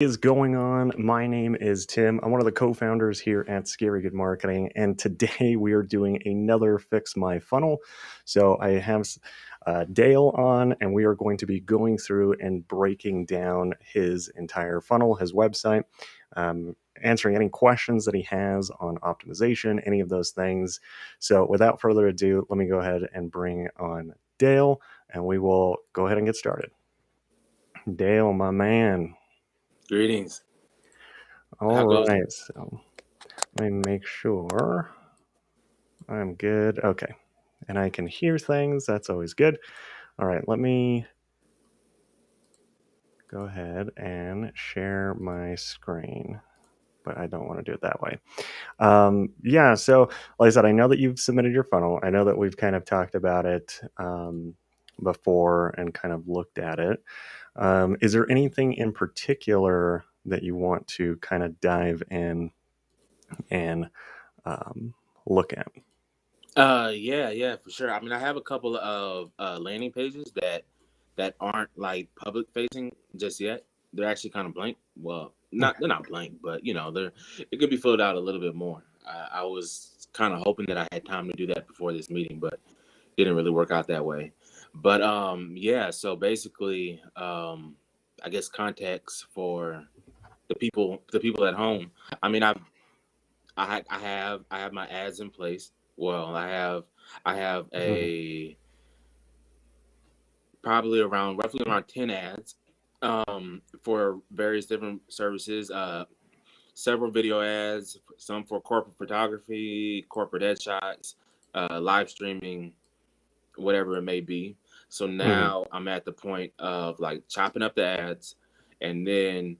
Is going on? My name is Tim. I'm one of the co-founders here at Scary Good Marketing, and today we are doing another Fix My Funnel. So I have Dale on, and we are going to be going through and breaking down his entire funnel, his website, answering any questions that he has on optimization, any of those things. So without further ado, let me go ahead and bring on Dale, and we will go ahead and get started. Dale, my man. Greetings. All How goes it? right, so let me make sure I'm good. Okay, and I can hear things. That's always good. All right, let me go ahead and share my screen, but I don't want to do it that way. Yeah, so like I said, I know that you've submitted your funnel. I know that we've kind of talked about it before and kind of looked at it. Is there anything in particular that you want to kind of dive in and look at? Yeah, for sure. I mean, I have a couple of landing pages that aren't like public facing just yet. They're actually kind of blank. Well, they're not blank, but they're it could be filled out a little bit more. I was kind of hoping that I had time to do that before this meeting, but didn't really work out that way. But yeah. So basically, I guess context for the people at home. I mean, I have my ads in place. Well, I have Mhm. a probably around roughly around 10 ads for various different services. Several video ads, some for corporate photography, corporate headshots, live streaming, whatever it may be. So Mhm. now I'm at the point of like chopping up the ads and then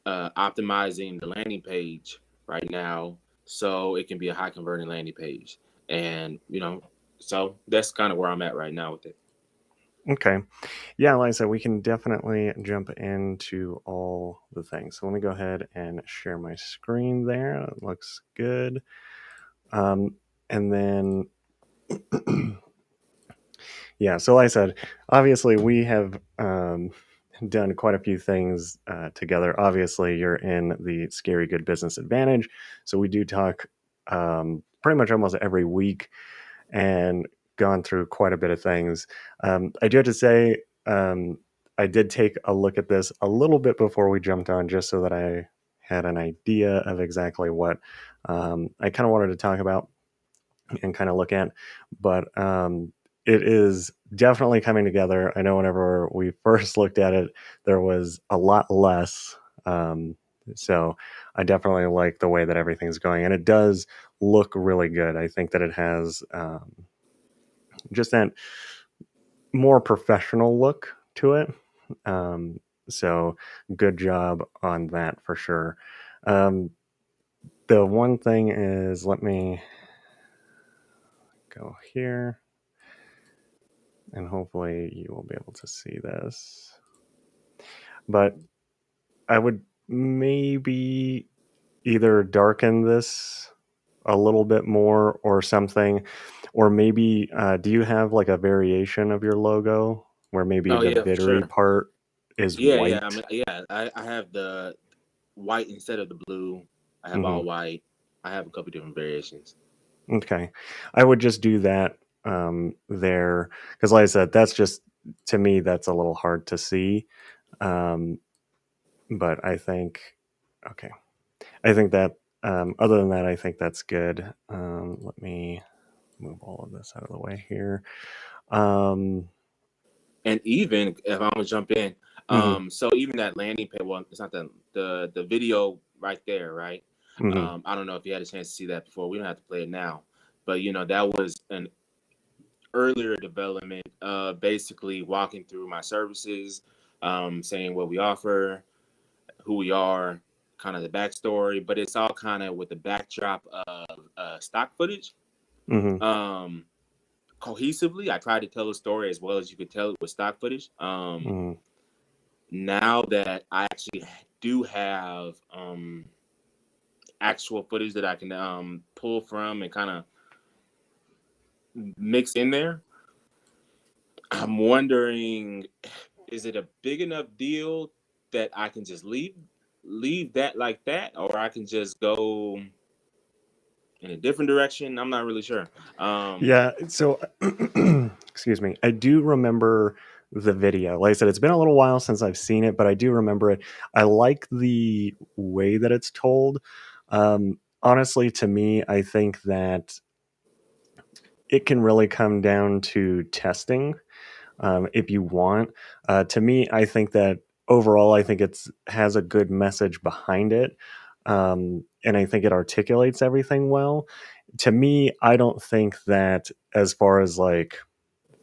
optimizing the landing page right now so it can be a high converting landing page. And so that's kind of where I'm at right now with it. Okay. Yeah, like I said, we can definitely jump into all the things. So let me go ahead and share my screen there. It looks good. Um, and then, yeah, so like I said, obviously we have done quite a few things together. Obviously, you're in the Scary Good Business Advantage. So we do talk pretty much almost every week and gone through quite a bit of things. I do have to say, I did take a look at this a little bit before we jumped on, just so that I had an idea of exactly what I kind of wanted to talk about and kind of look at. But it is definitely coming together. I know whenever we first looked at it, there was a lot less. So I definitely like the way that everything's going, and it does look really good. I think that it has just that more professional look to it. Um, so good job on that for sure. Um, the one thing is, let me go here, and hopefully you will be able to see this. But I would maybe either darken this a little bit more or something, or maybe do you have like a variation of your logo where maybe Oh the yeah, for bittery sure. part is Yeah. I mean, white? yeah, I have the white instead of the blue. I have Hmm. all white. I have a couple different variations. Okay, I would just do that there, because like I said, that's just, to me, that's a little hard to see. Um, but I think, okay, I think that other than that, I think that's good. Let me move all of this out of the way here. Um, And even if I'm gonna jump in, mhm, so even that landing page, well, it's not the video right there, right? mhm, I don't know if you had a chance to see that before. We don't have to play it now, but that was an earlier development, basically walking through my services, saying what we offer, who we are, kind of the backstory, but it's all kind of with the backdrop of stock footage. mhm, Um, Cohesively, I tried to tell a story as well as you could tell it with stock footage. mhm, Now that I actually do have actual footage that I can pull from and kind of mix in there, I'm wondering, is it a big enough deal that I can just leave? leave that like that, or I can just go in a different direction. I'm not really sure. Yeah. So, excuse me. I do remember the video. Like I said, it's been a little while since I've seen it, but I do remember it. I like the way that it's told. Honestly, to me, I think that it can really come down to testing if you want. To me, I think that overall, I think it's has a good message behind it, and I think it articulates everything well. To me, I don't think that as far as like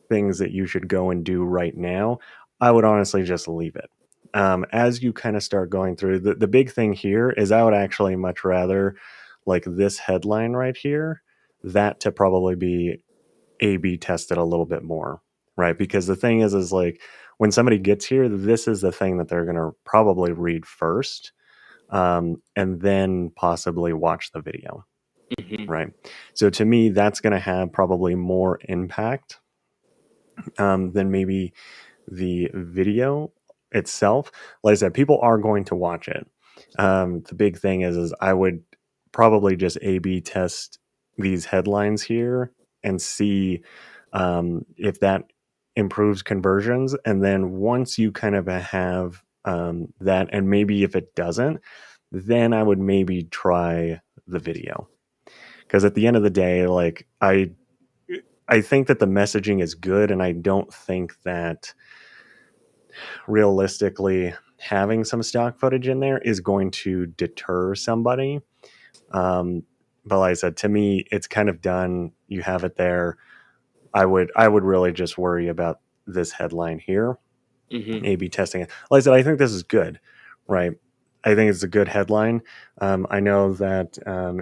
things that you should go and do right now, I would honestly just leave it. As you kind of start going through, the big thing here is I would actually much rather like this headline right here, that to probably be A/B tested a little bit more, right? Because the thing is like when somebody gets here, this is the thing that they're going to probably read first, and then possibly watch the video, Hmm. right? So to me, that's going to have probably more impact than maybe the video itself. Like I said, people are going to watch it. The big thing is I would probably just A/B test these headlines here and see if that improves conversions. And then once you kind of have that, and maybe if it doesn't, then I would maybe try the video. Because at the end of the day, like I think that the messaging is good, and I don't think that realistically having some stock footage in there is going to deter somebody. Um, but like I said, to me, it's kind of done. You have it there. I would really just worry about this headline here, Hmm. A/B testing it. Like I said, I think this is good, right? I think it's a good headline. I know that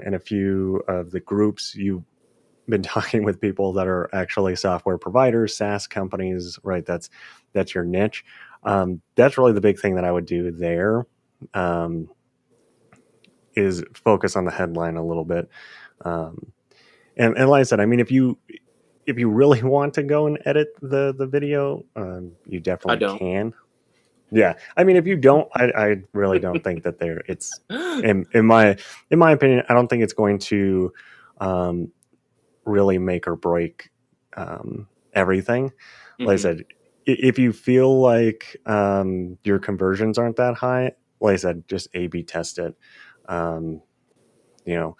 in a few of the groups you've been talking with people that are actually software providers, SaaS companies, right? That's your niche. That's really the big thing that I would do there. Um, is focus on the headline a little bit. Um, and like I said, I mean, if you really want to go and edit the video, you I definitely don't. can. Yeah, I mean, if you don't, I really don't think that there. It's in my opinion, I don't think it's going to um, really make or break everything. Like I Hmm. said, if you feel like your conversions aren't that high, like I said, just A/B test it. Um, you know,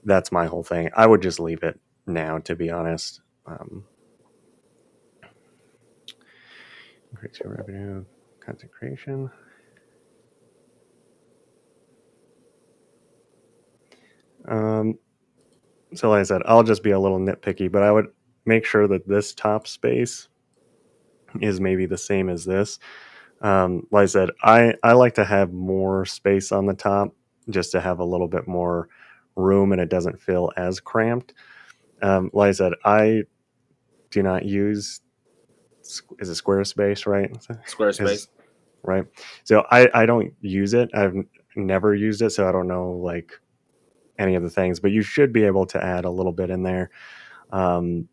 that's my whole thing. I would just leave it now, to be honest. Increase your revenue, content creation. Um, so, like I said, I'll just be a little nitpicky, but I would make sure that this top space is maybe the same as this. Like I said, I like to have more space on the top just to have a little bit more room and it doesn't feel as cramped. Like I said, I do not use is it Squarespace, right? Squarespace. Is right. So I don't use it. I've never used it, so I don't know like any of the things. But you should be able to add a little bit in there. Um,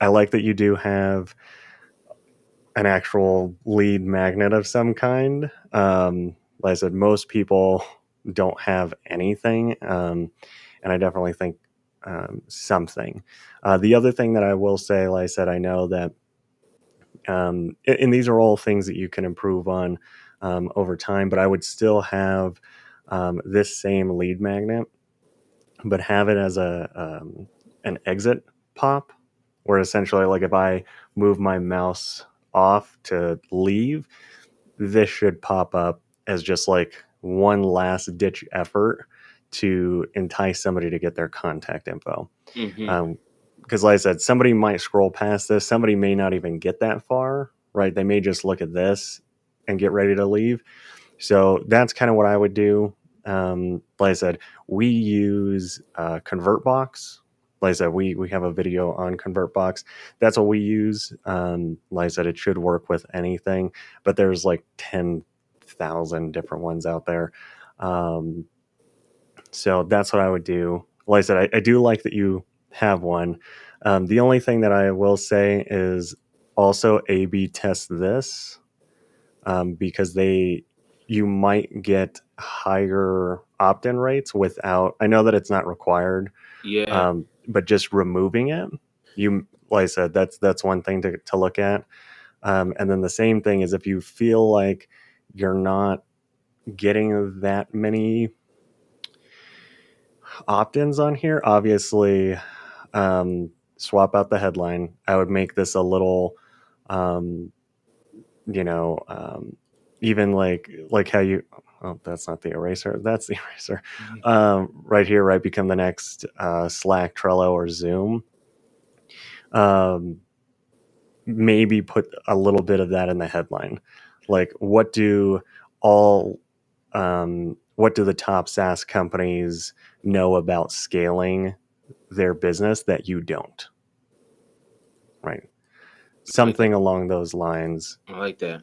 I like that you do have an actual lead magnet of some kind. Like I said, most people don't have anything, and I definitely think something. The other thing that I will say, like I said, I know that, and these are all things that you can improve on over time, but I would still have this same lead magnet, but have it as a an exit pop, where essentially, like if I move my mouse off to leave, this should pop up as just like one last ditch effort to entice somebody to get their contact info. Hmm. Um, because, like I said, somebody might scroll past this, somebody may not even get that far, right? They may just look at this and get ready to leave. So that's kind of what I would do. Like I said, we use ConvertBox. Like I said, we have a video on ConvertBox. That's what we use. Like I said, it should work with anything, but there's like 10,000 different ones out there. Um, so that's what I would do. Like I said, I do like that you have one. The only thing that I will say is also A/B test this because they you might get higher opt-in rates without. I know that it's not required, Yeah, but just removing it, you like I said, that's one thing to look at. And then the same thing is if you feel like you're not getting that many opt-ins on here, obviously, swap out the headline. I would make this a little, um, you know, even like how you. Oh, that's not the eraser. That's the eraser. Right here, right. Become the next Slack, Trello, or Zoom. Um, Maybe put a little bit of that in the headline. Like, all what do the top SaaS companies know about scaling their business that you don't? Right. I like Something that. along those lines. I like that.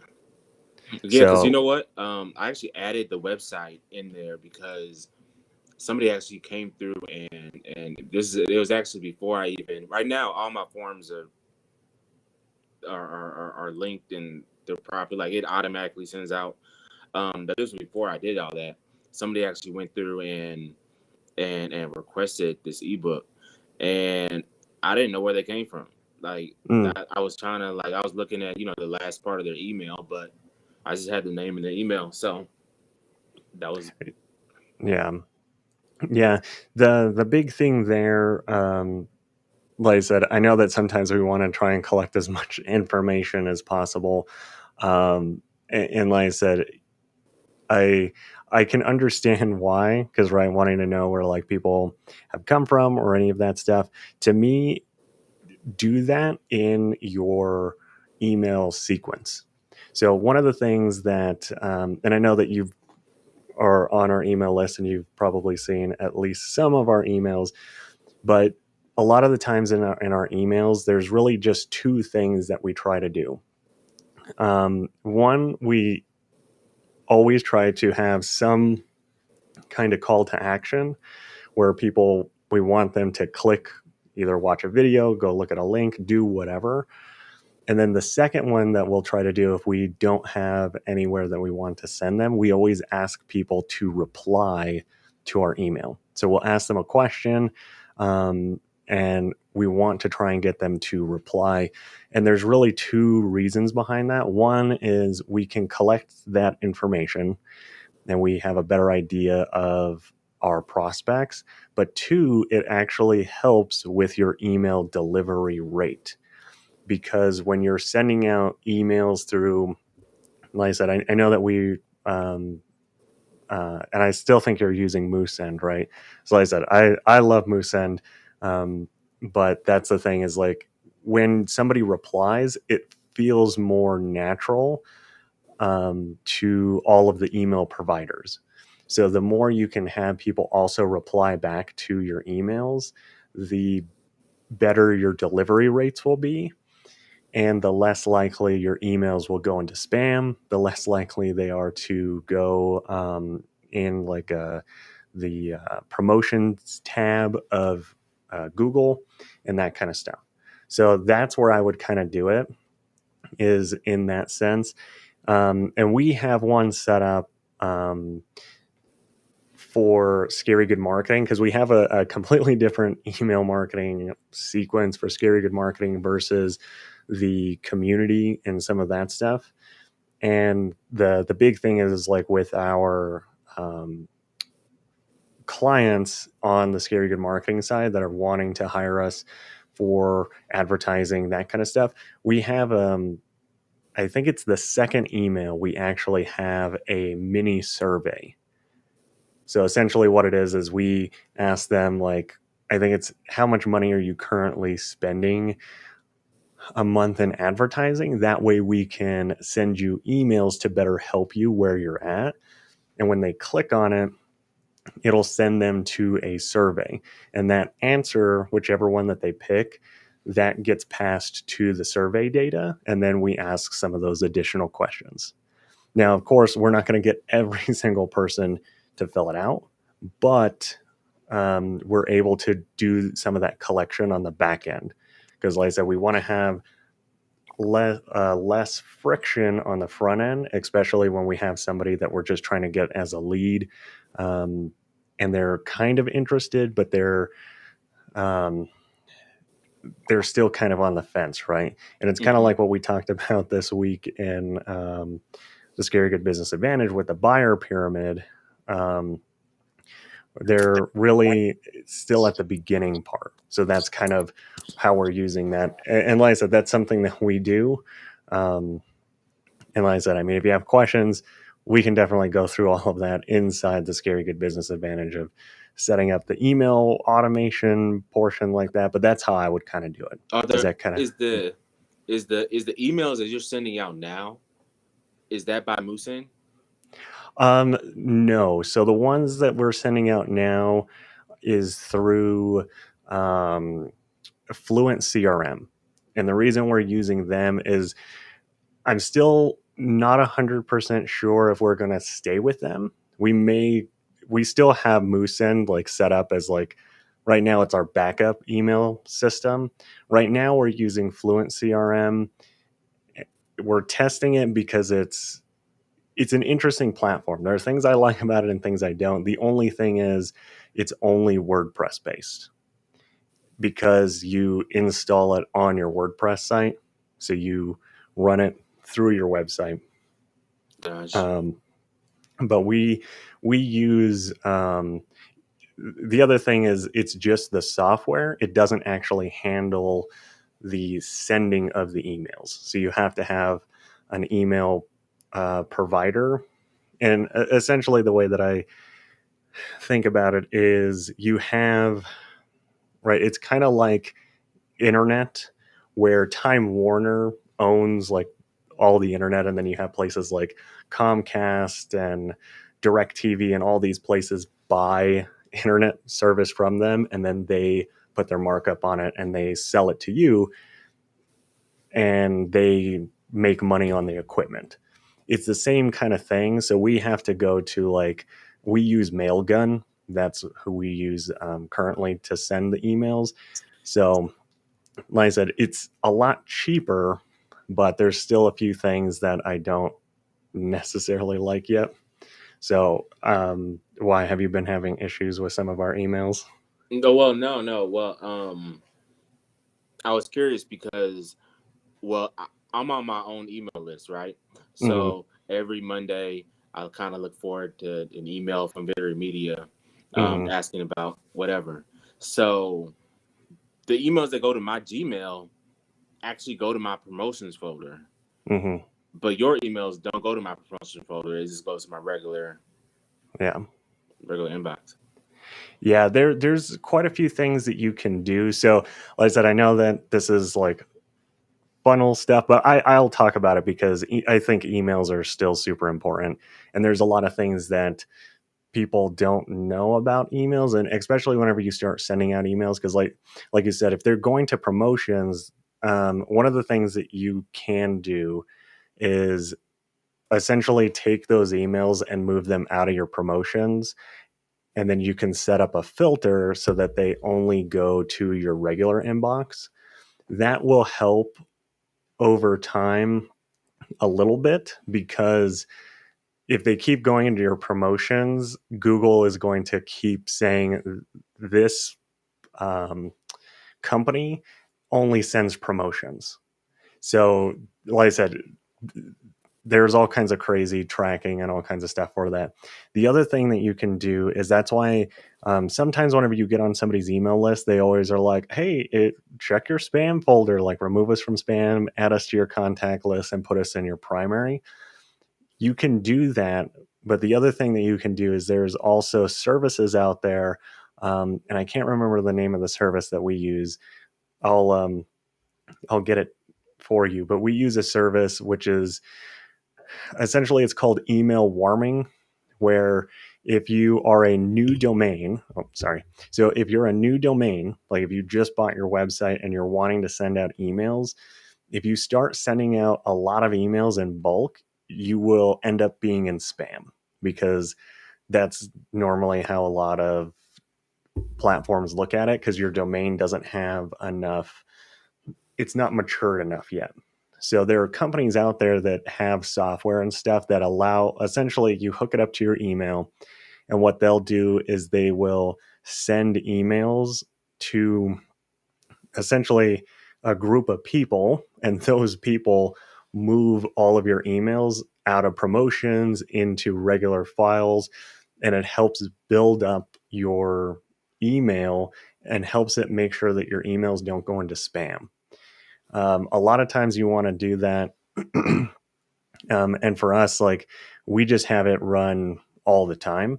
Yeah, because you So, know what? I actually added the website in there because somebody actually came through and it was actually before I even. Right now, all my forms are linked and they're proper. Like it automatically sends out. But this was before I did all that. Somebody actually went through and requested this ebook, and I didn't know where they came from. Like mm, that, I was trying to I was looking at the last part of their email, but I just had the name in the email, so that was yeah, yeah. The big thing there, like I said, I know that sometimes we want to try and collect as much information as possible, and like I said, I I can understand why, because right, wanting to know where like people have come from or any of that stuff. To me, do that in your email sequence. So one of the things that, and I know that you are on our email list and you've probably seen at least some of our emails, but a lot of the times in our emails, there's really just two things that we try to do. One, we always try to have some kind of call to action where we want them to click, either watch a video, go look at a link, do whatever. And then the second one that we'll try to do, if we don't have anywhere that we want to send them, we always ask people to reply to our email. So we'll ask them a question, and we want to try and get them to reply. And there's really two reasons behind that. One is we can collect that information and we have a better idea of our prospects. But two, it actually helps with your email delivery rate, because when you're sending out emails through, like I said, I know that and I still think you're using Moosend, right? So like I said, I love Moosend, but that's the thing is like when somebody replies, it feels more natural, to all of the email providers. So the more you can have people also reply back to your emails, the better your delivery rates will be, and the less likely your emails will go into spam, the less likely they are to go, in the promotions tab of Google and that kind of stuff. So that's where I would kind of do it, is in that sense. And we have one set up, for Scary Good Marketing, because we have a completely different email marketing sequence for Scary Good Marketing versus the community and some of that stuff. And the big thing is like with our, clients on the Scary Good Marketing side that are wanting to hire us for advertising, that kind of stuff. We have, I think it's the second email, we actually have a mini survey. So essentially, what it is we ask them, like, I think it's how much money are you currently spending a month in advertising? That way we can send you emails to better help you where you're at. And when they click on it, it'll send them to a survey. And that answer, whichever one that they pick, that gets passed to the survey data. And then we ask some of those additional questions. Now, of course, we're not going to get every single person to fill it out, but we're able to do some of that collection on the back end. Because, like I said, we want to have less friction on the front end, especially when we have somebody that we're just trying to get as a lead, um, and they're kind of interested, but um, they're still kind of on the fence, right? And it's kind of Hmm. like what we talked about this week in the Scary Good Business Advantage with the buyer pyramid. Um, they're really still at the beginning part. So that's kind of how we're using that. And like I said, that's something that we do. Um, and like I said, I mean, if you have questions, we can definitely go through all of that inside the Scary Good Business Advantage of setting up the email automation portion like that. But that's how I would kind of do it. Are Is there that kind of is the emails that you're sending out now? Is that by Musin? no. So the ones that we're sending out now is through um, Fluent CRM. And the reason we're using them is I'm still not 100% sure if we're going to stay with them. We still have Moosin like set up as like, right now it's our backup email system. Right now we're using Fluent CRM. We're testing it because it's an interesting platform. There are things I like about it and things I don't. The only thing is it's only WordPress based because you install it on your WordPress site. So you run it through your website. Gosh. Um, but we use the other thing is it's just the software. It doesn't actually handle the sending of the emails. So you have to have an email provider. And essentially, the way that I think about it is you have, right, it's kind of like internet where Time Warner owns like all the internet, and then you have places like Comcast and DirecTV and all these places buy internet service from them, and then they put their markup on it and they sell it to you, and they make money on the equipment. It's the same kind of thing. So we have to go to like, we use Mailgun. That's who we use currently to send the emails. So like I said, it's a lot cheaper, but there's still a few things that I don't necessarily like yet. So, why have you been having issues with some of our emails? No, well, no, no. Well, I was curious because, well, I'm on my own email list, right? Mm-hmm. So every Monday, I'll kind of look forward to an email from Victory Media, Mm-hmm. asking about whatever. So the emails that go to my Gmail actually go to my promotions folder, Mm-hmm. but your emails don't go to my promotion folder. It just goes to my Yeah. regular inbox. Yeah. There's quite a few things that you can do. So, like I said, I know that this is like funnel stuff, but I'll talk about it because I think emails are still super important. And there's a lot of things that people don't know about emails, and especially whenever you start sending out emails, because like you said, if they're going to promotions, one of the things that you can do is essentially take those emails and move them out of your promotions, and then you can set up a filter so that they only go to your regular inbox. That will help over time a little bit, because if they keep going into your promotions, Google is going to keep saying this um, company only sends promotions. So, like I said, there's all kinds of crazy tracking and all kinds of stuff for that. The other thing that you can do is that's why sometimes whenever you get on somebody's email list, they always are like, hey, check your spam folder, like remove us from spam, add us to your contact list, and put us in your primary. You can do that. But the other thing that you can do is there's also services out there. And I can't remember the name of the service that we use. I'll um, I'll get it for you. But we use a service which is essentially, it's called email warming, where if you are a new domain, oh, sorry. So if you're a new domain, like if you just bought your website and you're wanting to send out emails, if you start sending out a lot of emails in bulk, you will end up being in spam, because that's normally how a lot of platforms look at it, because your domain doesn't have enough, it's not matured enough yet. So there are companies out there that have software and stuff that allow, essentially you hook it up to your email, and what they'll do is they will send emails to essentially a group of people, and those people move all of your emails out of promotions into regular files, and it helps build up your email and helps it make sure that your emails don't go into spam. A lot of times you want to do that. And for us, like, we just have it run all the time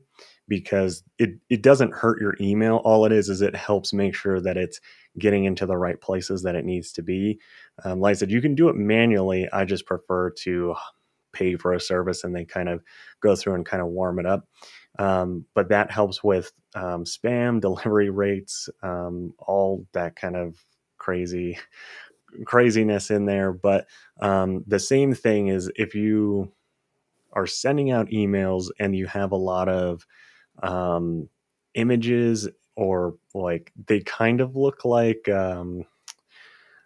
because it doesn't hurt your email. All it is it helps make sure that it's getting into the right places that it needs to be. Like I said, you can do it manually. I just prefer to pay for a service and they kind of go through and kind of warm it up. But that helps with spam, delivery rates, all that kind of craziness in there. But the same thing is if you are sending out emails and you have a lot of images, or like they kind of look like now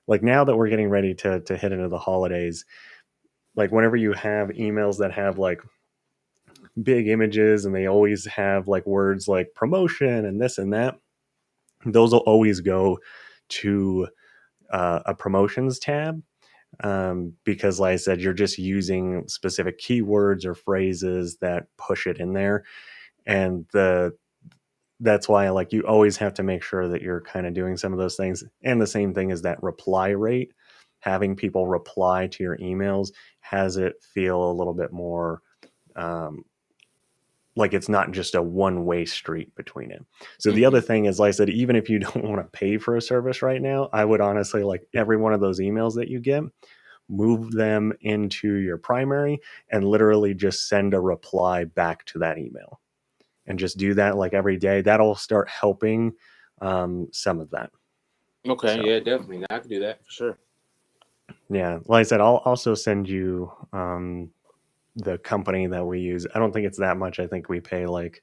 that we're getting ready to hit into the holidays, like whenever you have emails that have like big images and they always have like words like promotion and this and that, those will always go to a promotions tab, because like I said, you're just using specific keywords or phrases that push it in there. And that's why, like, you always have to make sure that you're kind of doing some of those things. And the same thing is that reply rate, having people reply to your emails has it feel a little bit more um, like it's not just a one-way street between it. So the other Mm-hmm. thing is, like I said, even if you don't want to pay for a service right now, I would honestly, like, every one of those emails that you get, move them into your primary and literally just send a reply back to that email, and just do that like every day. That'll start helping some of that. Okay, So yeah, definitely. I can do that for sure. yeah, like I said, I'll also send you the company that we use. I don't think it's that much. I think we pay like,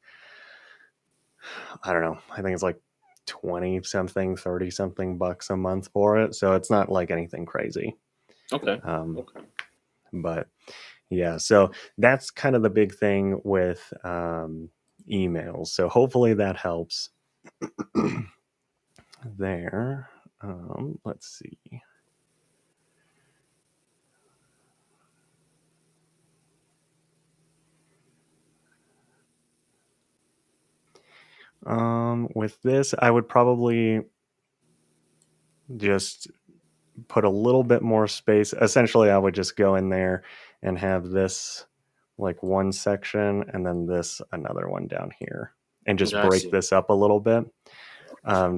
I don't know, I think it's like 20 something, 30 something bucks a month for it. So it's not like anything crazy. Okay. Um, Okay. but yeah, so that's kind of the big thing with emails. So hopefully that helps there. Let's see. With this, I would probably just put a little bit more space. Essentially, I would just go in there and have this like one section and then this another one down here, and just I break see. this up a little bit,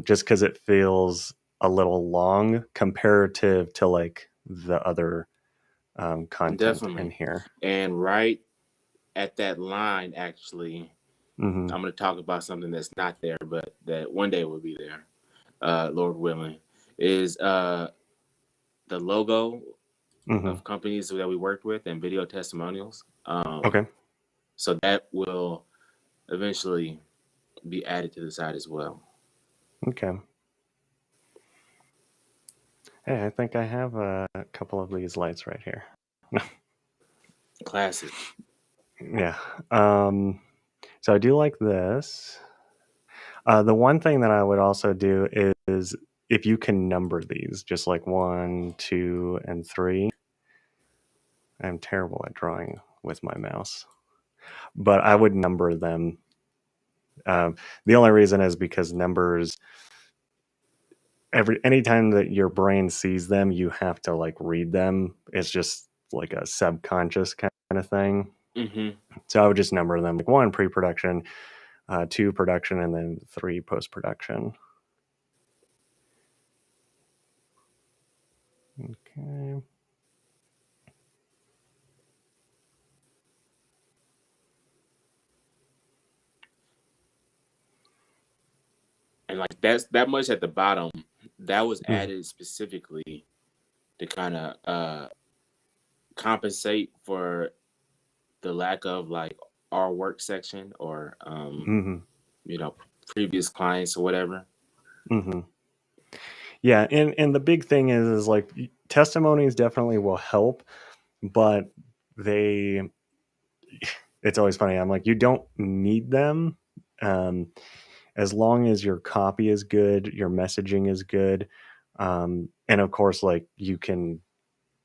just because it feels a little long comparative to like the other content in Definitely. here. And right at that line, actually, Mm-hmm. I'm going to talk about something that's not there, but that one day will be there, Lord willing, is the logo Mm-hmm. of companies that we worked with and video testimonials. Okay. So that will eventually be added to the site as well. Okay. Hey, I think I have a couple of these lights right here. Classic. Yeah. So I do like this. The one thing that I would also do is if you can number these, just like 1, 2, and 3. I'm terrible at drawing with my mouse, but I would number them. The only reason is because numbers, anytime that your brain sees them, you have to like read them. It's just like a subconscious kind of thing. Mm-hmm. So I would just number them like 1 pre-production, 2 production, and then 3 post-production. Okay. And like that's that much at the bottom, that was Mm-hmm. added specifically to kind of compensate for the lack of like our work section or you know previous clients or whatever. Mm-hmm. Yeah, and the big thing is like testimonies definitely will help, but they it's always funny. I'm like, you don't need them. Um, as long as your copy is good, your messaging is good, and of course, like you can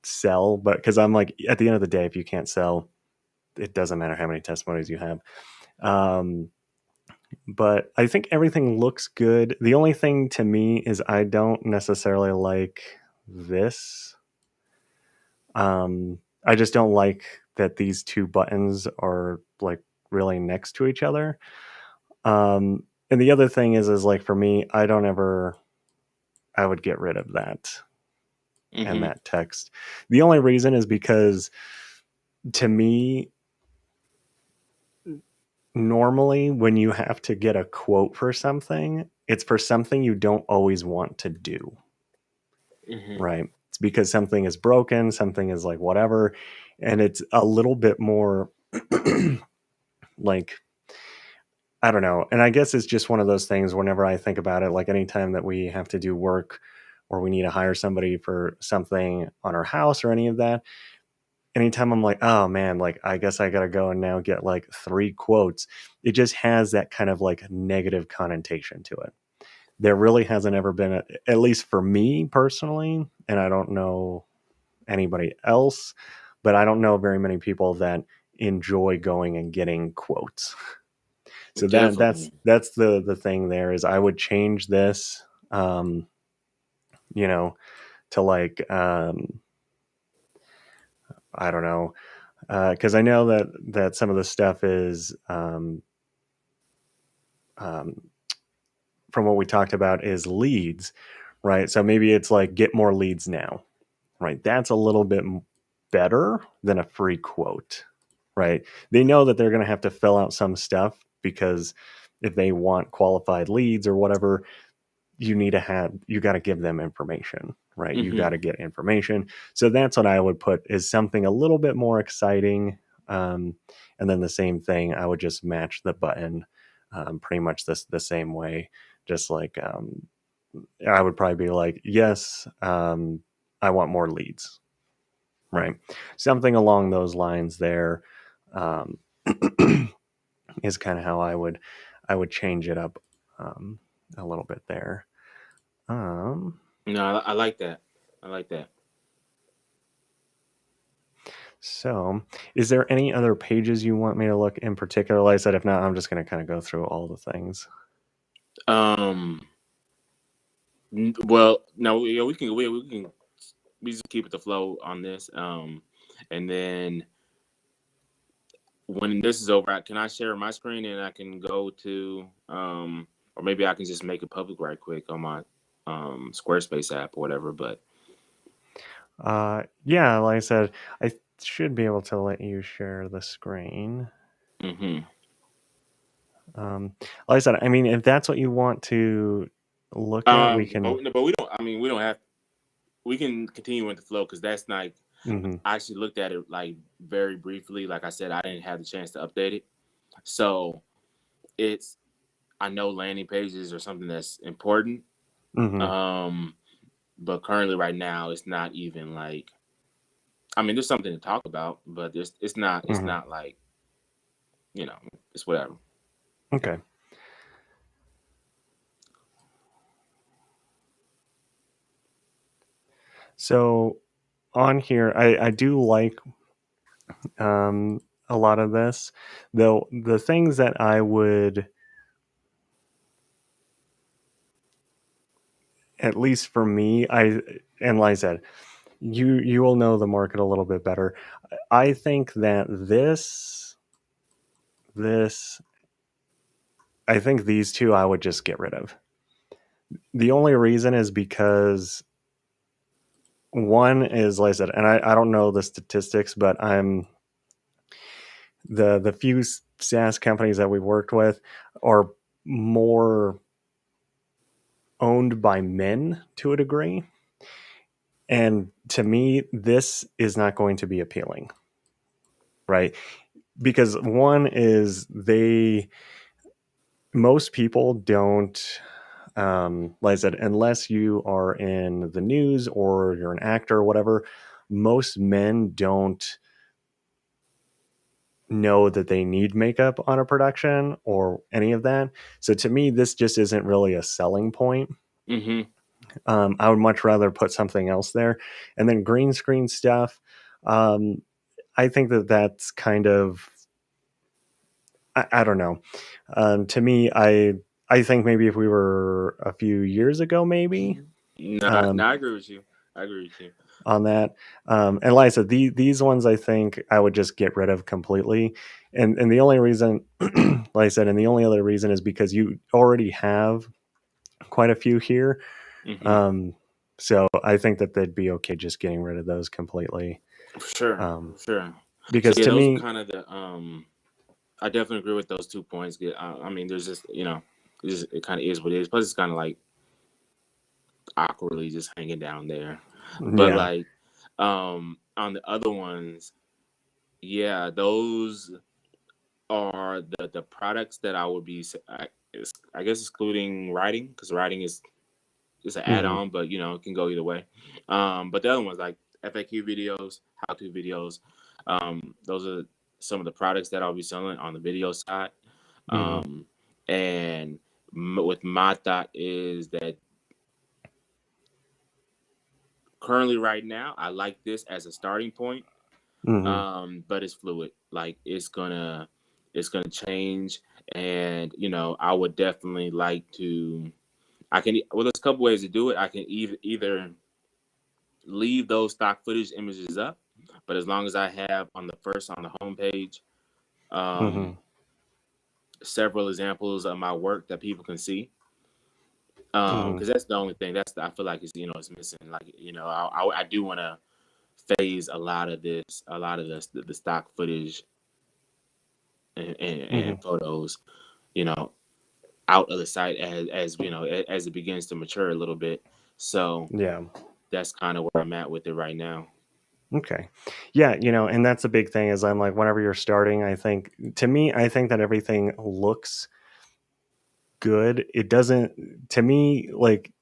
sell. But because I'm like, at the end of the day, if you can't sell, it doesn't matter how many testimonies you have. Um, but I think everything looks good. The only thing to me is I don't necessarily like this. I just don't like that these two buttons are like really next to each other. And the other thing is like for me, I don't ever, I would get rid of that and Mm-hmm. that text. The only reason is because to me, normally when you have to get a quote for something, it's for something you don't always want to do, Mm-hmm. right? It's because something is broken, something is like whatever, and it's a little bit more like I don't know. And I guess it's just one of those things whenever I think about it, like anytime that we have to do work or we need to hire somebody for something on our house or any of that, anytime I'm like, oh man, like I guess I got to go and now get like three quotes, it just has that kind of like negative connotation to it. There really hasn't ever been, at least for me personally, and I don't know anybody else, but I don't know very many people that enjoy going and getting quotes. So that's Definitely. the thing there is I would change this, um, you know, to like I don't know, because I know that some of the stuff is um, from what we talked about is leads, right? So maybe it's like get more leads now, right? That's a little bit better than a free quote, right? They know that they're going to have to fill out some stuff because if they want qualified leads or whatever, you got to give them information, right? You got Mm-hmm. to get information. So that's what I would put is something a little bit more exciting. And then the same thing, I would just match the button pretty much the same way. Just like I would probably be like, yes, I want more leads, right? Something along those lines there um, is kind of how I would change it up a little bit there. Um, No, I like that. I like that. So, is there any other pages you want me to look in particular? Like I said, if not, I'm just going to kind of go through all the things. Um. Well, no, yeah, we just keep it the flow on this. And then when this is over, can I share my screen and I can go to or maybe I can just make it public right quick on my Squarespace app or whatever. But Yeah, like I said, I should be able to let you share the screen. mm-hmm. Like I said, I mean, if that's what you want to look at, we can. But we don't. I mean, we don't have. We can continue with the flow because that's like Hmm. I actually looked at it like very briefly. Like I said, I didn't have the chance to update it, so it's I know landing pages are something that's important. Hmm. Um, but currently, right now, it's not even like. I mean, there's something to talk about, but it's not. It's Hmm. not like it's whatever. Okay. So on here, I do like a lot of this, though. The things that I would, at least for me, and like I said, you will know the market a little bit better. I think that this I think these two I would just get rid of. The only reason is because one is like I said, and I don't know the statistics, but I'm the few SaaS companies that we've worked with are more owned by men to a degree. And to me, this is not going to be appealing, right? Because one is most people don't. Like I said, unless you are in the news or you're an actor or whatever, most men don't know that they need makeup on a production or any of that. So to me, this just isn't really a selling point. Mm-hmm. I would much rather put something else there. And then green screen stuff. Um, I think that that's kind of, I don't know. To me, I think maybe if we were a few years ago, maybe No, no, um, I agree with you. I agree with you. on that. And like I said, these ones I think I would just get rid of completely. And the only reason, like I said, and the only other reason is because you already have quite a few here. Mm-hmm. Um, so I think that they'd be okay just getting rid of those completely. For sure, Um, for sure. So because yeah, to those are me, kind of the I definitely agree with those 2 points. I mean, there's just it kind of is what it is. Plus, it's kind of like awkwardly just hanging down there. But yeah. like on the other ones, yeah, those are the products that I would be I guess excluding writing, because writing is an Hmm. add-on, but it can go either way. But the other ones like FAQ videos, how-to videos, those are some of the products that I'll be selling on the video side. Hmm. Um, and with my thought is that currently right now I like this as a starting point, Hmm. but it's fluid. Like it's gonna change, and I would definitely like to. I can well, there's a couple ways to do it. I can either leave those stock footage images up, but as long as I have on the homepage, um, Hmm. several examples of my work that people can see, Hmm. because that's the only thing I feel like is missing. Like I do want to phase a lot of the stock footage and Hmm. photos, you know, out of the site as as it begins to mature a little bit. So Yeah. that's kind of where I'm at with it right now. Okay. Yeah, and that's a big thing is I'm like, whenever you're starting, I think to me, I think that everything looks good. It doesn't to me like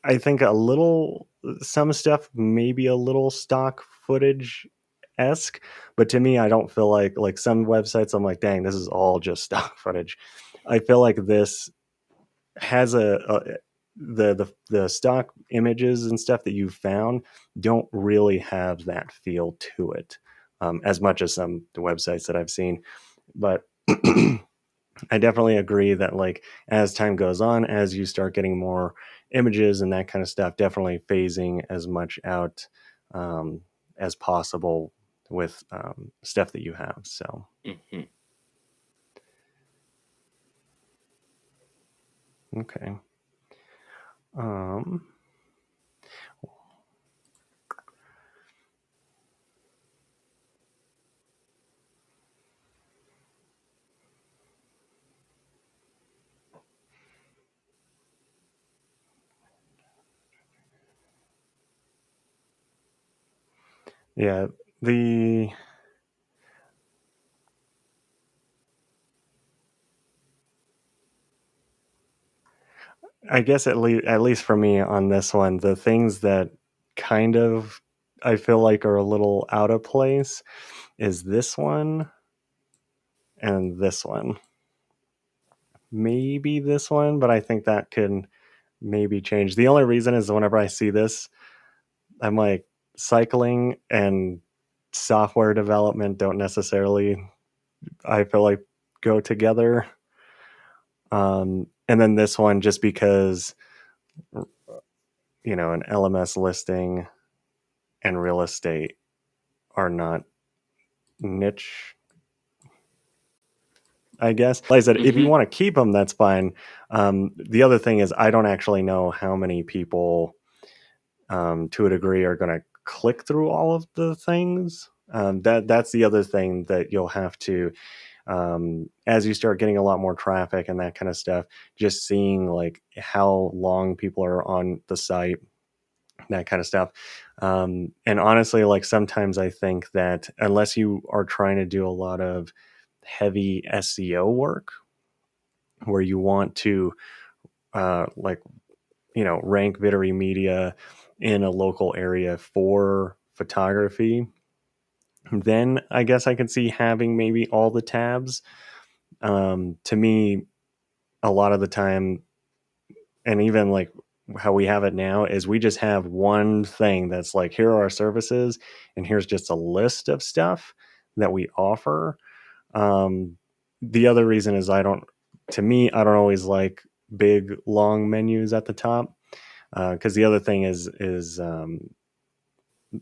I think a little some stuff maybe a little stock footage esque, but to me I don't feel like some websites I'm like, dang, this is all just stock footage. I feel like this has the stock images and stuff that you found don't really have that feel to it, as much as some the websites that I've seen. But I definitely agree that like as time goes on, as you start getting more images and that kind of stuff, definitely phasing as much out um, as possible with stuff that you have. So Hmm. okay. Um, yeah, the I guess at least for me on this one, the things that kind of I feel like are a little out of place is this one and this one. Maybe this one, but I think that can maybe change. The only reason is whenever I see this, I'm like cycling and software development don't necessarily I feel like go together. And then this one just because an LMS listing and real estate are not niche, I guess. Like I said, if you Hmm. want to keep them, that's fine. The other thing is, I don't actually know how many people, to a degree, are going to click through all of the things. That's the other thing that you'll have to, as you start getting a lot more traffic and that kind of stuff, just seeing like how long people are on the site, that kind of stuff. And honestly, like sometimes I think that unless you are trying to do a lot of heavy SEO work where you want to like rank Vittery Media in a local area for photography, then I guess I could see having maybe all the tabs. To me, a lot of the time, and even like how we have it now, is we just have one thing that's like, here are our services, and here's just a list of stuff that we offer. The other reason is to me, I don't always like big long menus at the top, because the other thing is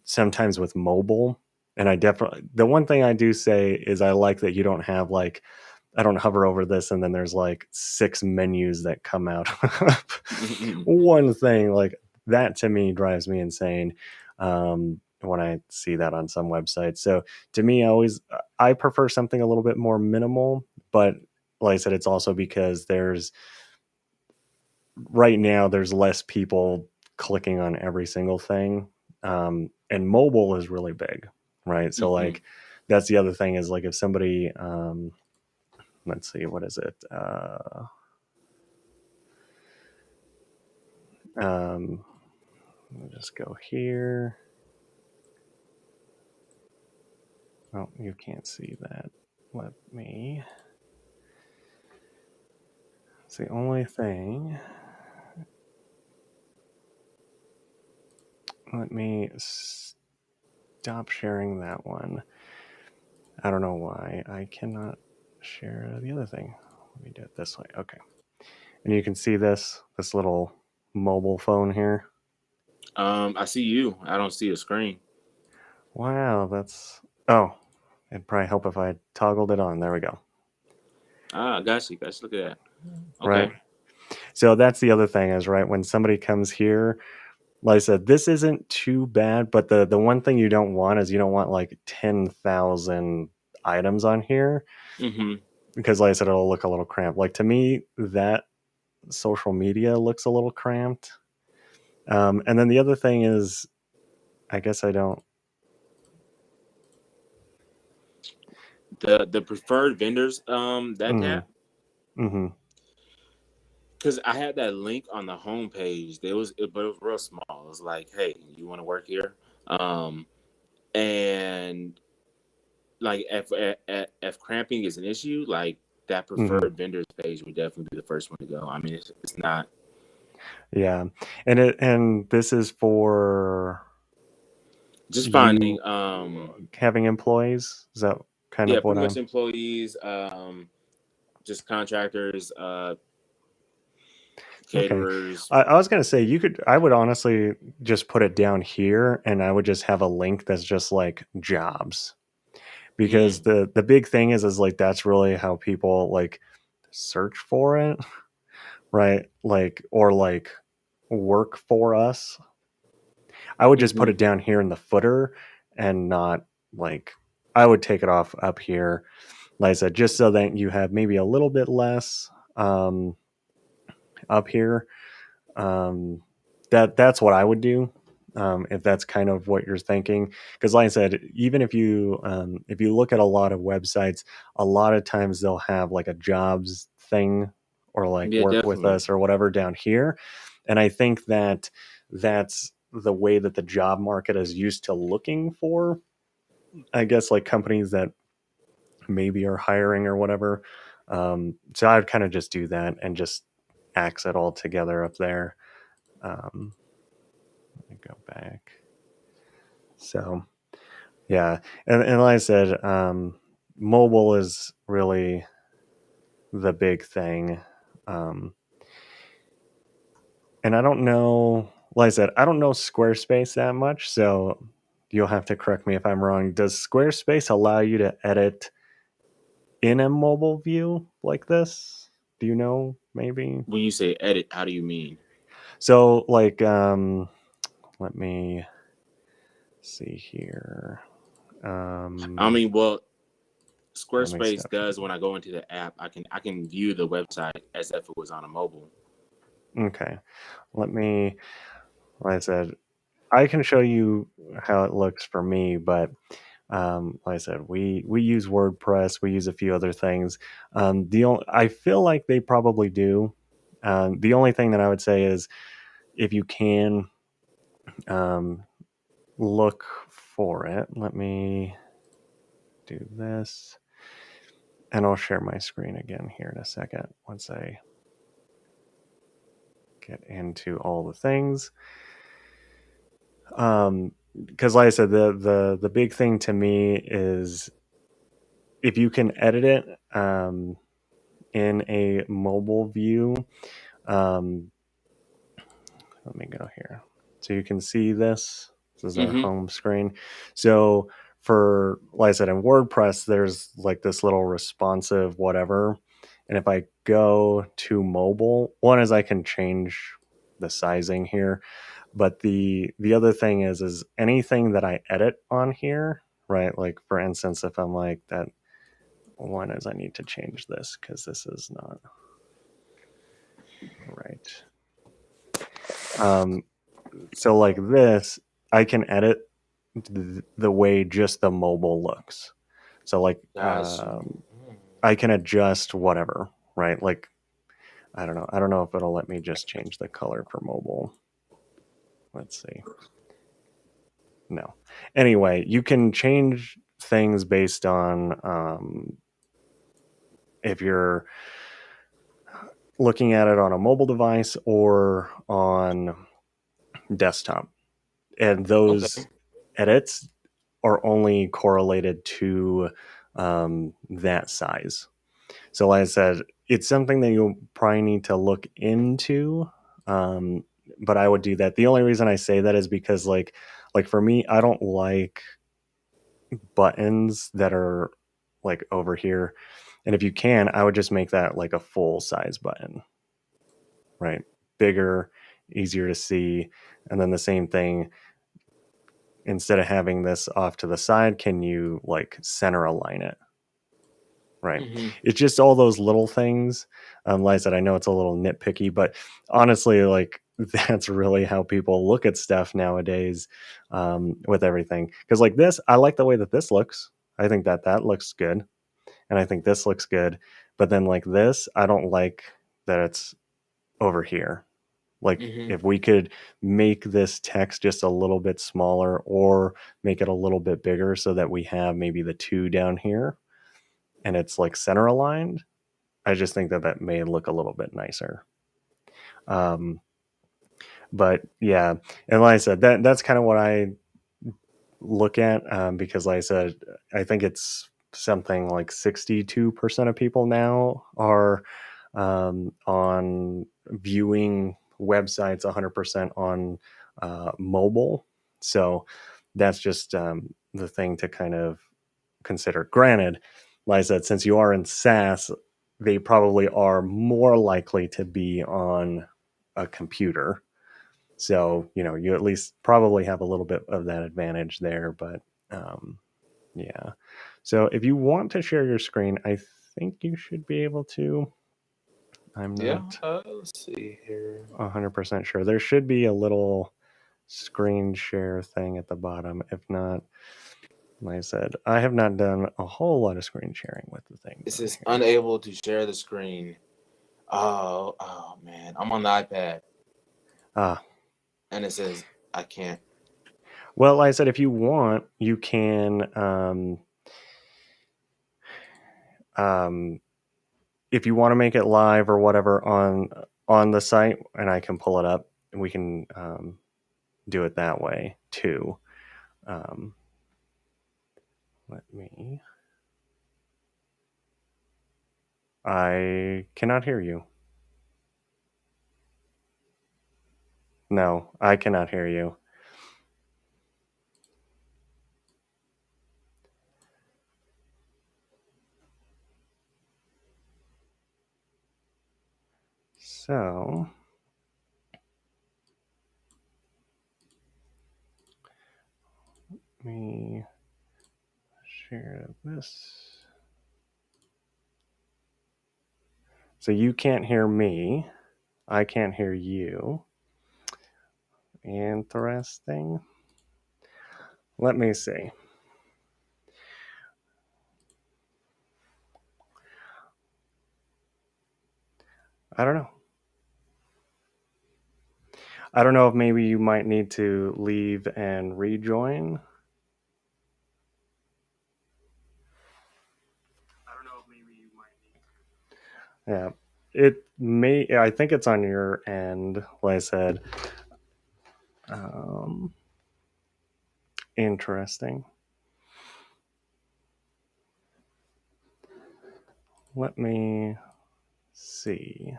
sometimes with mobile. And I definitely, the one thing I do say is I like that you don't have like, I don't hover over this and then there's like six menus that come out one thing. Like that to me drives me insane when I see that on some websites. So to me, I prefer something a little bit more minimal, but like I said, it's also because right now there's less people clicking on every single thing, and mobile is really big, right? So Hmm. like that's the other thing is like if somebody let's see, what is it, um let me just go here. Oh, you can't see that. Let me, it's the only thing. Let me stop sharing that one. I don't know why I cannot share the other thing. Let me do it this way. Okay. And you can see this little mobile phone here. I see you. I don't see a screen. Wow, that's, oh, it'd probably help if I toggled it on. There we go. Ah, got you. Got you. Look at that. Right. Okay. So that's the other thing is, right, when somebody comes here, like I said, this isn't too bad, but the one thing you don't want is you don't want like 10,000 items on here, Hmm. because like I said, it'll look a little cramped. Like to me, that social media looks a little cramped. And then the other thing is, I guess I don't. The preferred vendors that Mm, tab, mm-hmm. because I had that link on the homepage. But it was real small. It was like, hey, you want to work here? Um, and like if cramping is an issue, like that Mm-hmm. preferred vendors page would definitely be the first one to go. I mean, it's not Yeah, and this is for just you finding having employees. Is that kind yeah, of what pretty much I'm? employees, just contractors, Okay. caterers. I was gonna say you could. I would honestly just put it down here, and I would just have a link that's just like jobs, because Mm, the big thing is like that's really how people like search for it, right? Like, or like work for us. I would just put hmm. it down here in the footer and not like, I would take it off up here, like I said, just so that you have maybe a little bit less up here. Um, that's what I would do, if that's kind of what you're thinking. Because, like I said, even if you look at a lot of websites, a lot of times they'll have like a jobs thing or like Yeah, work with definitely. us or whatever down here, and I think that that's the way that the job market is used to looking for, I guess, like companies that maybe are hiring or whatever. So I'd kind of just do that and just axe it all together up there. Um, Let me go back. So yeah, and like I said, mobile is really the big thing. Um, and I don't know, like I said, I don't know Squarespace that much, so you'll have to correct me if I'm wrong. Does Squarespace allow you to edit in a mobile view like this? Do you know? Maybe. When you say edit, how do you mean? So like, let me see here. I Um, mean, well, Let me Squarespace stop does when sharing. I go into the app, I can view the website as if it was on a mobile. Okay. Let me, like I said, I can show you how it looks for me, but like I said, we use WordPress, we use a few other things. I feel like they probably do. The only thing that I would say is if you can um, look for it, let me do this. And I'll share my screen again here in a second once I get into all the things. Because like I said, the big thing to me is if you can edit it in a mobile view. Um, Let me go here, so you can see this. This is our Mm-hmm. home screen. So for like I said in WordPress, there's like this little responsive whatever, and if I go to mobile, one is I can change the sizing here, but the other thing is anything that I edit on here, right? Like for instance, if I'm like that one is I need to change this because this is not right. Um, so like this, I can edit the way just the mobile looks. So like Got you. I can adjust whatever, right? Like I don't know. I don't know if it'll let me just change the color for mobile. Let's see. No. Anyway, you can change things based on if you're looking at it on a mobile device or on desktop. And those Okay. edits are only correlated to that size. So, like I said, it's something that you'll probably need to look into. Um, but I would do that. The only reason I say that is because, like for me, I don't like buttons that are like over here. And if you can, I would just make that like a full size button, right? Bigger, easier to see. And then the same thing, instead of having this off to the side, can you like center align it? Right. Mm-hmm. It's just all those little things. Like I said, I know it's a little nitpicky, but honestly, like that's really how people look at stuff nowadays with everything. Because like this, I like the way that this looks. I think that that looks good, and I think this looks good. But then like this, I don't like that it's over here. Like Mm-hmm. if we could make this text just a little bit smaller or make it a little bit bigger so that we have maybe the two down here and it's like center aligned, I just think that that may look a little bit nicer. Um, but yeah, and like I said, that's kind of what I look at because, like I said, I think it's something like 62% of people now are on viewing websites 100% on mobile. So that's just the thing to kind of consider. Granted, like I said, since you are in SaaS, they probably are more likely to be on a computer. So, you know, you at least probably have a little bit of that advantage there. But um, yeah. So if you want to share your screen, I think you should be able to. I'm Yeah. not Let's see here. 100% sure. There should be a little screen share thing at the bottom. If not, like I said, I have not done a whole lot of screen sharing with the things It on says here. unable to share the screen. Oh man, I'm on the iPad, Ah, and it says I can't. well, like I said, if you want, you can, um, if you want to make it live or whatever on the site, and I can pull it up, and we can do it that way too. Um, Let me. I cannot hear you. No, I cannot hear you. So let me share this. So you can't hear me. I can't hear you. Interesting. Let me see. I don't know. I don't know if maybe you might need to leave and rejoin. Yeah. It may, I think it's on your end, like I said. Um, Interesting. Let me see.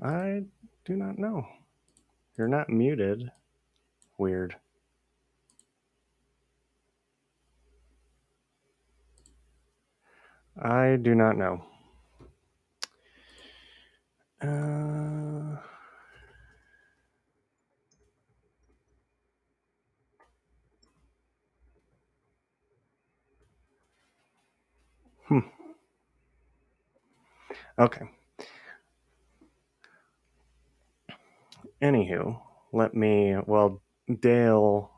I do not know. You're not muted. Weird. I do not know. Uh, hmm. Okay. Anywho, let me. Well, Dale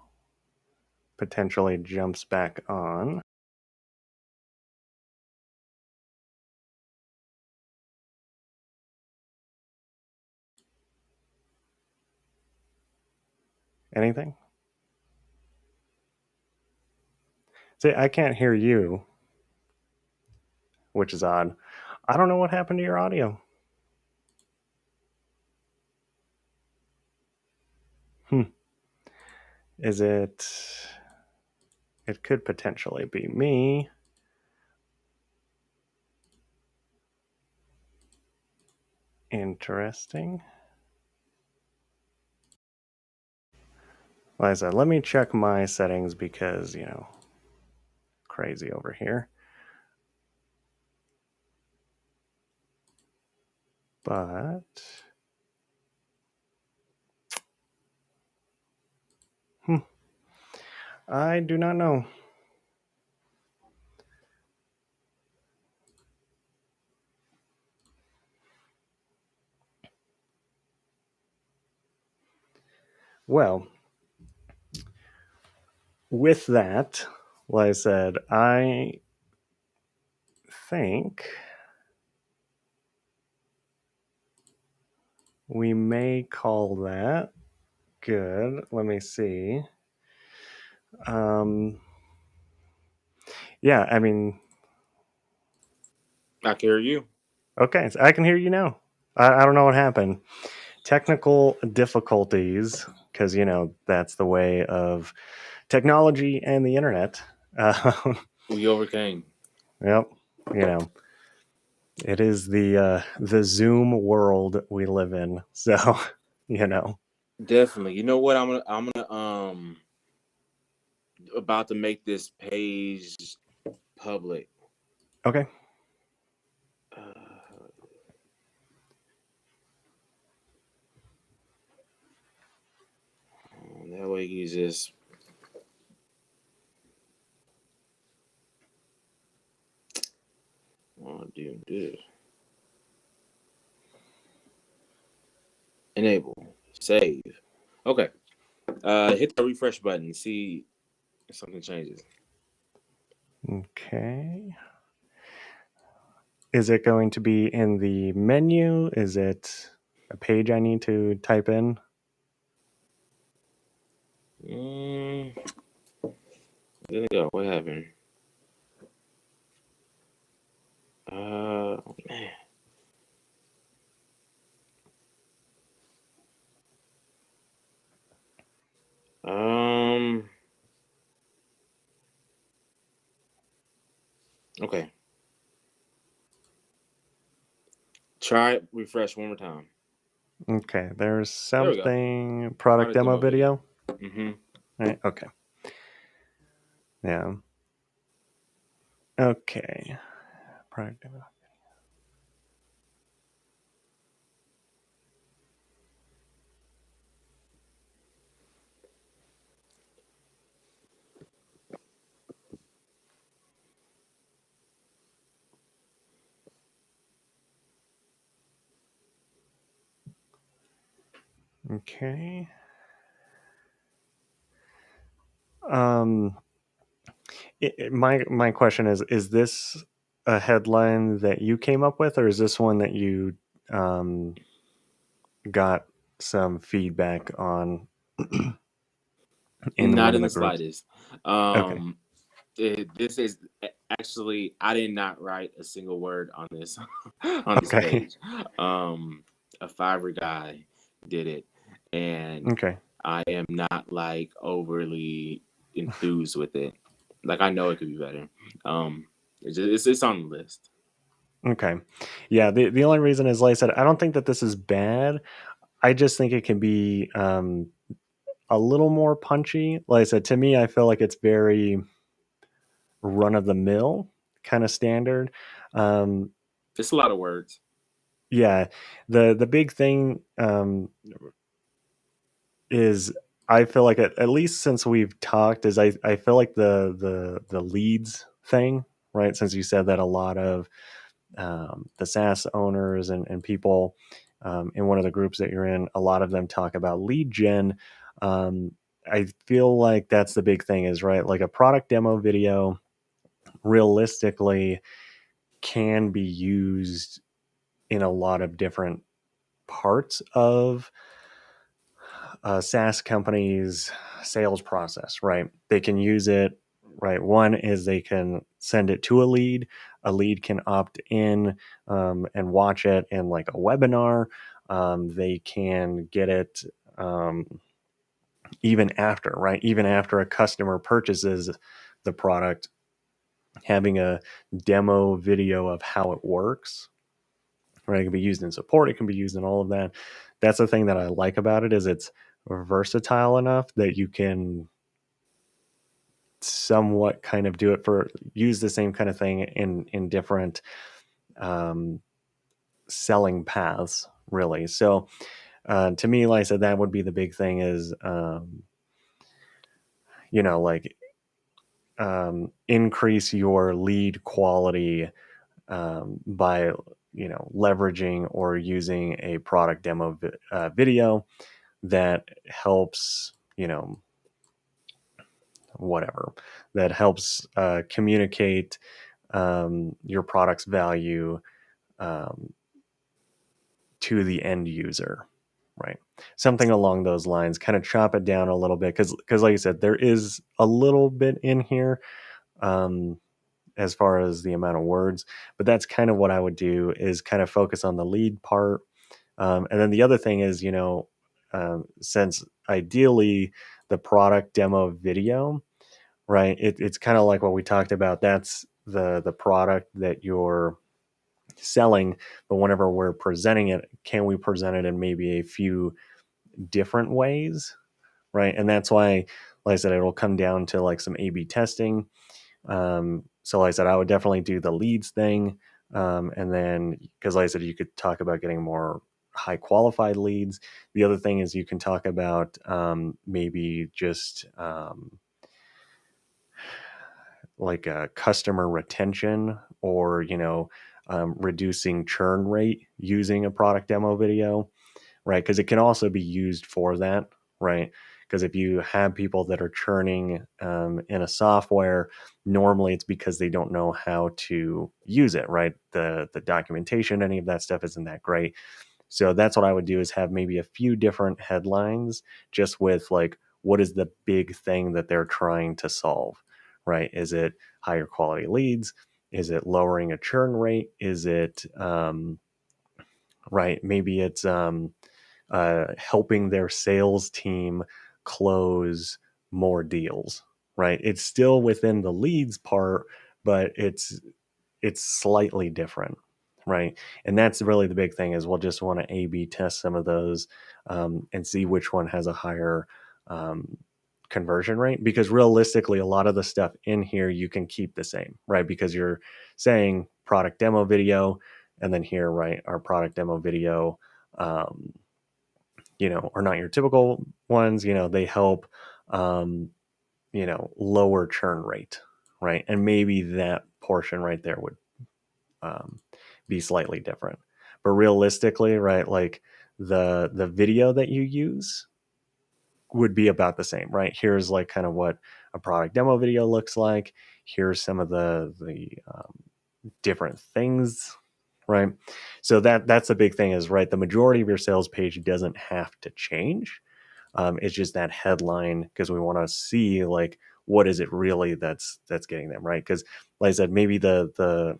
potentially jumps back on. Anything? See, I can't hear you, which is odd. I don't know what happened to your audio. Hmm. Is it? It could potentially be me. Interesting. Like I said, let me check my settings because, crazy over here. But, hmm, I do not know. Well, with that, like I said, I think we may call that good. Let me see. Um, yeah, I mean, I can hear you. okay, so I can hear you now. I don't know what happened. Technical difficulties, because, that's the way of technology and the internet. Uh, We overcame. yep, you know, it is the Zoom world we live in. So, you know, Definitely. You know what? I'm gonna about to make this page public. okay. Uh, that way you just want to do this. Enable. Save. Okay. Hit the refresh button. See if something changes. Okay. Is it going to be in the menu? Is it a page I need to type in? Mm, there we go. What happened? Man. Um. Okay. Try refresh one more time. Okay, there's There we go. something product Product demo demo video. video. Mm-hmm. Right, okay. Yeah. Okay. Product demo. Okay. Um My question is this a headline that you came up with, or is this one that you um, got some feedback on in Not one in of the the groups? slightest. Okay. Um, this is actually I did not write a single word on this on this Okay. page. Um, a Fiverr guy did it, and Okay. I am not like overly enthused with it. Like I know it could be better. It's on the list. Okay. Yeah. The only reason is, like I said, I don't think that this is bad. I just think it can be a little more punchy. Like I said, to me, I feel like it's very run of the mill kind of standard. Um, It's a lot of words. yeah. The big thing is I feel like at least since we've talked is I feel like the leads thing, right? Since you said that a lot of the SaaS owners and people in one of the groups that you're in, a lot of them talk about lead gen. Um, I feel like that's the big thing is right, like a product demo video realistically can be used in a lot of different parts of SaaS companies' sales process, right? They can use it, right? One is they can send it to a lead. A lead can opt in and watch it in like a webinar. They can get it even after, right? Even after a customer purchases the product, having a demo video of how it works, right? It can be used in support. It can be used in all of that. That's the thing that I like about it is it's versatile enough that you can somewhat kind of do it for use the same kind of thing in different um, selling paths, really. So to me, like I said, that would be the big thing is like increase your lead quality by leveraging or using a product demo video that helps whatever that helps communicate your product's value um, to the end user, right? Something along those lines. Kind of chop it down a little bit because, like I said, there is a little bit in here um, as far as the amount of words, but that's kind of what I would do is kind of focus on the lead part, and then the other thing is, since ideally the product demo video, right? It's kind of like what we talked about. That's the product that you're selling, but whenever we're presenting it, can we present it in maybe a few different ways, right? And that's why, like I said, it'll come down to like some A/B testing. So, like I said, I would definitely do the leads thing, and then because, like I said, you could talk about getting more high qualified leads. The other thing is you can talk about maybe just like a customer retention or reducing churn rate using a product demo video, right? Because it can also be used for that, right? Because if you have people that are churning in a software, normally it's because they don't know how to use it, right? The documentation, any of that stuff isn't that great. So that's what I would do is have maybe a few different headlines just with like what is the big thing that they're trying to solve, right? Is it higher quality leads? Is it lowering a churn rate? Is it right? Maybe it's helping their sales team close more deals, right? It's still within the leads part, but it's slightly different, right? And that's really the big thing is we'll just want to A/B test some of those and see which one has a higher um, conversion rate. Because realistically, a lot of the stuff in here you can keep the same, right? Because you're saying product demo video, and then here, right, our product demo video. Um, are not your typical ones. They help, um, lower churn rate, right? And maybe that portion right there would um, be slightly different. But realistically, right, like the video that you use, would be about the same, right? Here's like kind of what a product demo video looks like. Here's some of the different things, right? So that's the big thing is, right, the majority of your sales page doesn't have to change. It's just that headline because we want to see like what is it really that's getting them, right? Because like I said, maybe the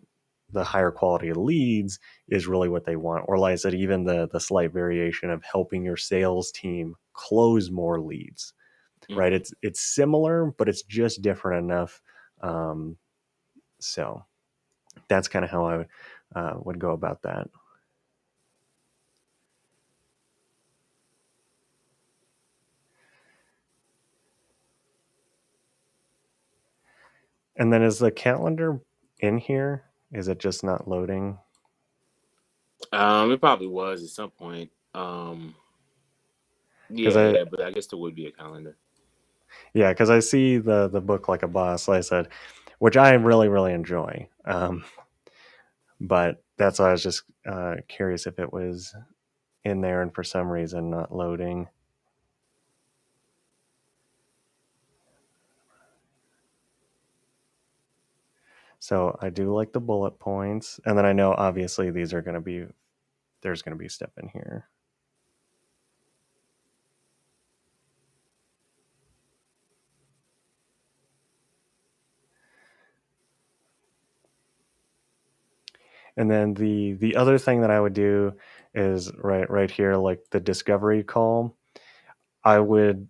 higher quality leads is really what they want, or like I said, even the slight variation of helping your sales team close more leads, right? Hmm. It's similar, but it's just different enough. Um, so that's kind of how I would go about that. And then is the calendar in here? Is it just not loading? It probably was at some point. Because Yeah, I yeah, but I guess there would be a calendar. Yeah, because I see the book like a boss, like I said, which I really enjoy. But that's why I was just curious if it was in there and for some reason not loading. So I do like the bullet points, and then I know obviously these are going to be there's going to be stuff in here. And then the other thing that I would do is right here, like the discovery call. I would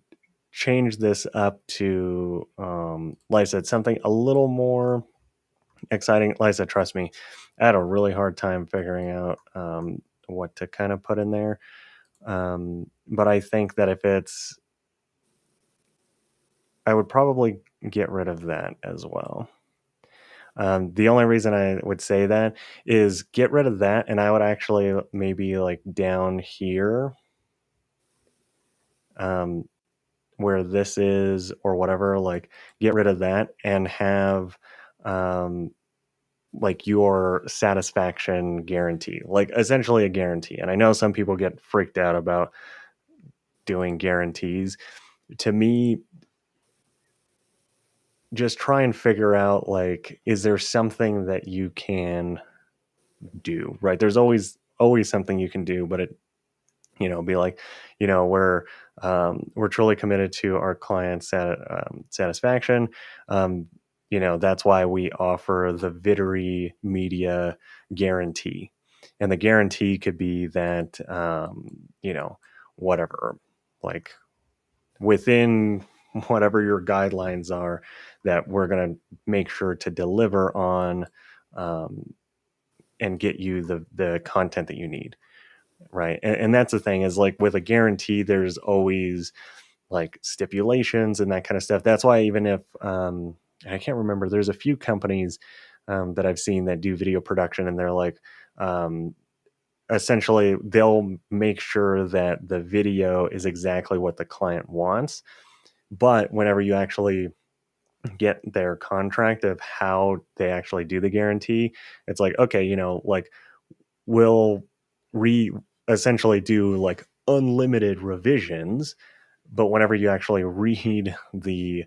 change this up to, like I said, something a little more exciting. Like I said, trust me, I had a really hard time figuring out what to kind of put in there. But I think that if it's, I would probably get rid of that as well. The only reason I would say that is get rid of that, and I would actually maybe like down here, um, where this is or whatever, like get rid of that and have um, like your satisfaction guarantee, like essentially a guarantee. And I know some people get freaked out about doing guarantees. To me, just try and figure out like, is there something that you can do, right? There's always something you can do, but it, be like, we're truly committed to our clients satisfaction. um, that's why we offer the Vittery media guarantee, and the guarantee could be that whatever, like within whatever your guidelines are, that we're going to make sure to deliver on, um, and get you the content that you need, right? And that's the thing is, like with a guarantee there's always like stipulations and that kind of stuff. That's why even if I can't remember, there's a few companies that I've seen that do video production, and they're like, um, essentially they'll make sure that the video is exactly what the client wants, but whenever you actually get their contract of how they actually do the guarantee, it's like, okay, like we'll re essentially do like unlimited revisions, but whenever you actually read the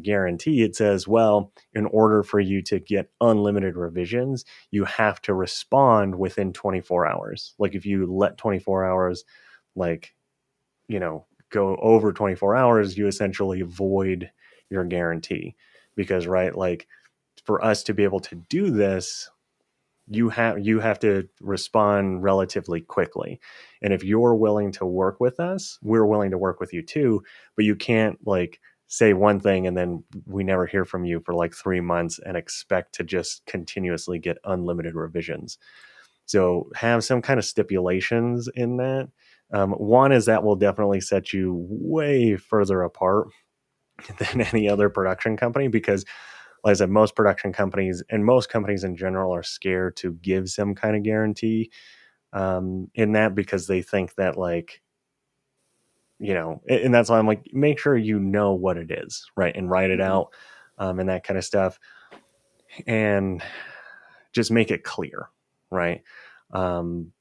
guarantee, it says, well, in order for you to get unlimited revisions, you have to respond within 24 hours. Like if you let 24 hours, like, go over 24 hours, you essentially void your guarantee. Because, right, like for us to be able to do this, you have to respond relatively quickly. And if you're willing to work with us, we're willing to work with you too. But you can't like say one thing and then we never hear from you for like 3 months and expect to just continuously get unlimited revisions. So have some kind of stipulations in that. One is that will definitely set you way further apart than any other production company, because like I said, most production companies and most companies in general are scared to give some kind of guarantee, in that, because they think that, like, and that's why I'm like, make sure you know what it is, right, and write it Hmm. out, and that kind of stuff, and just make it clear, right? Um,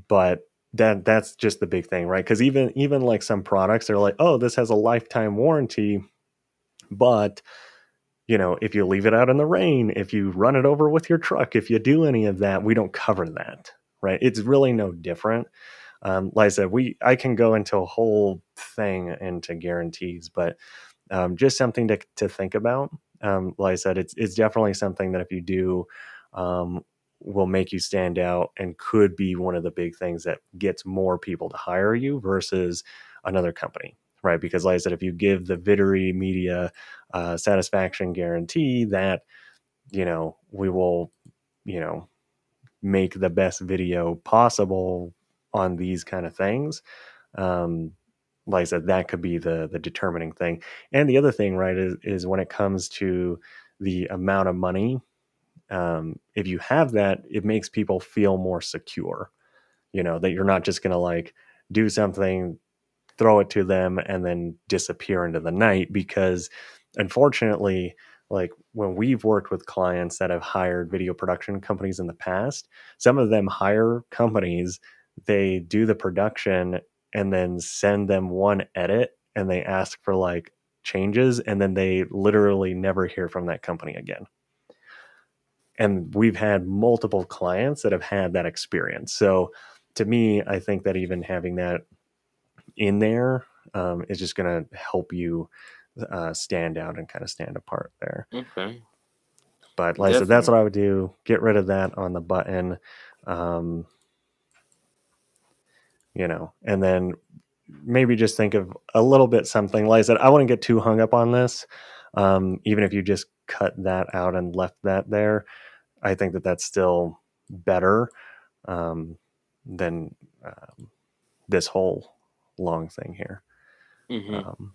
but that's just the big thing, right? Because even like some products are like, oh, this has a lifetime warranty, but if you leave it out in the rain, if you run it over with your truck, if you do any of that, we don't cover that, right? It's really no different. Like I said, I can go into a whole thing into guarantees, but just something to think about. Like I said, it's definitely something that if you do, um, will make you stand out and could be one of the big things that gets more people to hire you versus another company, right? Because like I said, if you give the Vittery Media satisfaction guarantee that we will you know make the best video possible on these kind of things. Um, like I said, that could be the determining thing. And the other thing, right, is when it comes to the amount of money, if you have that, it makes people feel more secure. That you're not just gonna like do something, throw it to them, and then disappear into the night. Because unfortunately, like when we've worked with clients that have hired video production companies in the past, some of them hire companies, they do the production and then send them one edit and they ask for like changes, and then they literally never hear from that company again. And we've had multiple clients that have had that experience. So to me, I think that even having that in there is just going to help you stand out and kind of stand apart there. Okay. But like I said, that's what Definitely. I would do. Get rid of that on the button, um, and then maybe just think of a little bit something. Like I said, I wouldn't get too hung up on this. Even if you just cut that out and left that there, I think that that's still better um, than this whole long thing here. Hmm. Um,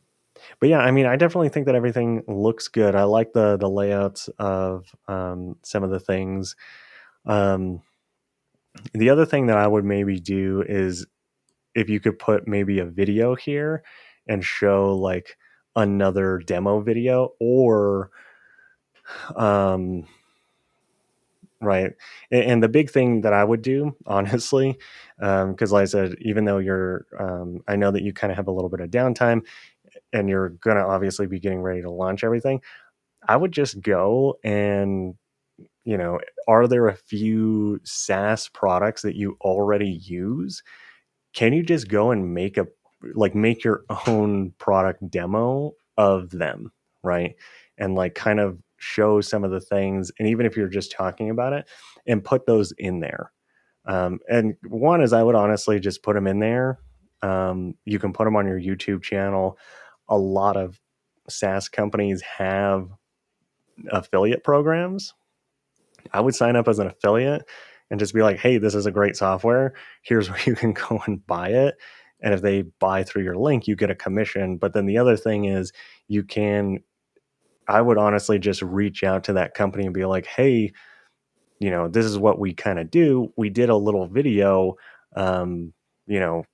but yeah, I mean, I definitely think that everything looks good. I like the layouts of some of the things. Um, the other thing that I would maybe do is if you could put maybe a video here and show like another demo video, or um, right. And the big thing that I would do, honestly, because like I said, even though I know that you kind of have a little bit of downtime and you're going to obviously be getting ready to launch everything, I would just go and, you know, are there a few SaaS products that you already use? Can you just go and make your own product demo of them, right? And like kind of show some of the things, and even if you're just talking about it, and put those in there. And one is I would honestly just put them in there. You can put them on your YouTube channel. A lot of SaaS companies have affiliate programs. I would sign up as an affiliate and just be like, hey, this is a great software. Here's where you can go and buy it. And if they buy through your link, you get a commission. But then the other thing is, you can, I would honestly just reach out to that company and be like, hey, this is what we kind of do. We did a little video. Um, you know,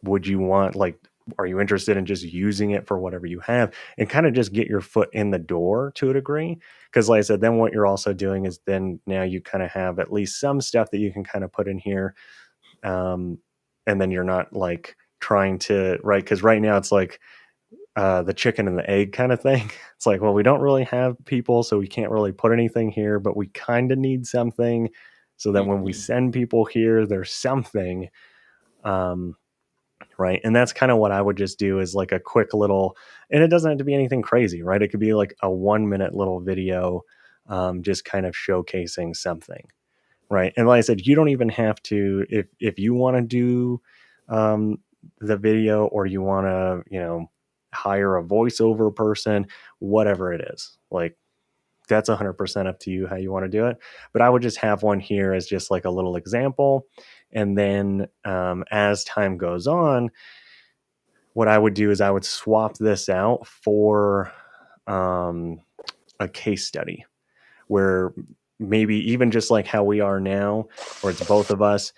would you want like, are you interested in just using it for whatever you have, and kind of just get your foot in the door to a degree? Because like I said, then what you're also doing is then now you kind of have at least some stuff that you can kind of put in here. um, and then you're not like trying to, right, because right now it's like the chicken and the egg kind of thing. It's like, well, we don't really have people, so we can't really put anything here, but we kind of need something so that when we Hmm. send people here, there's something. um, right, and that's kind of what I would just do, is like a quick little, and it doesn't have to be anything crazy, right? It could be like a 1 minute little video, just kind of showcasing something, right? And like I said, you don't even have to, if you want to do um, the video, or you want to hire a voiceover person, whatever it is, like that's 100% up to you how you want to do it. But I would just have one here as just like a little example. And then as time goes on, what I would do is I would swap this out for um, a case study, where maybe even just like how we are now, where it's both of us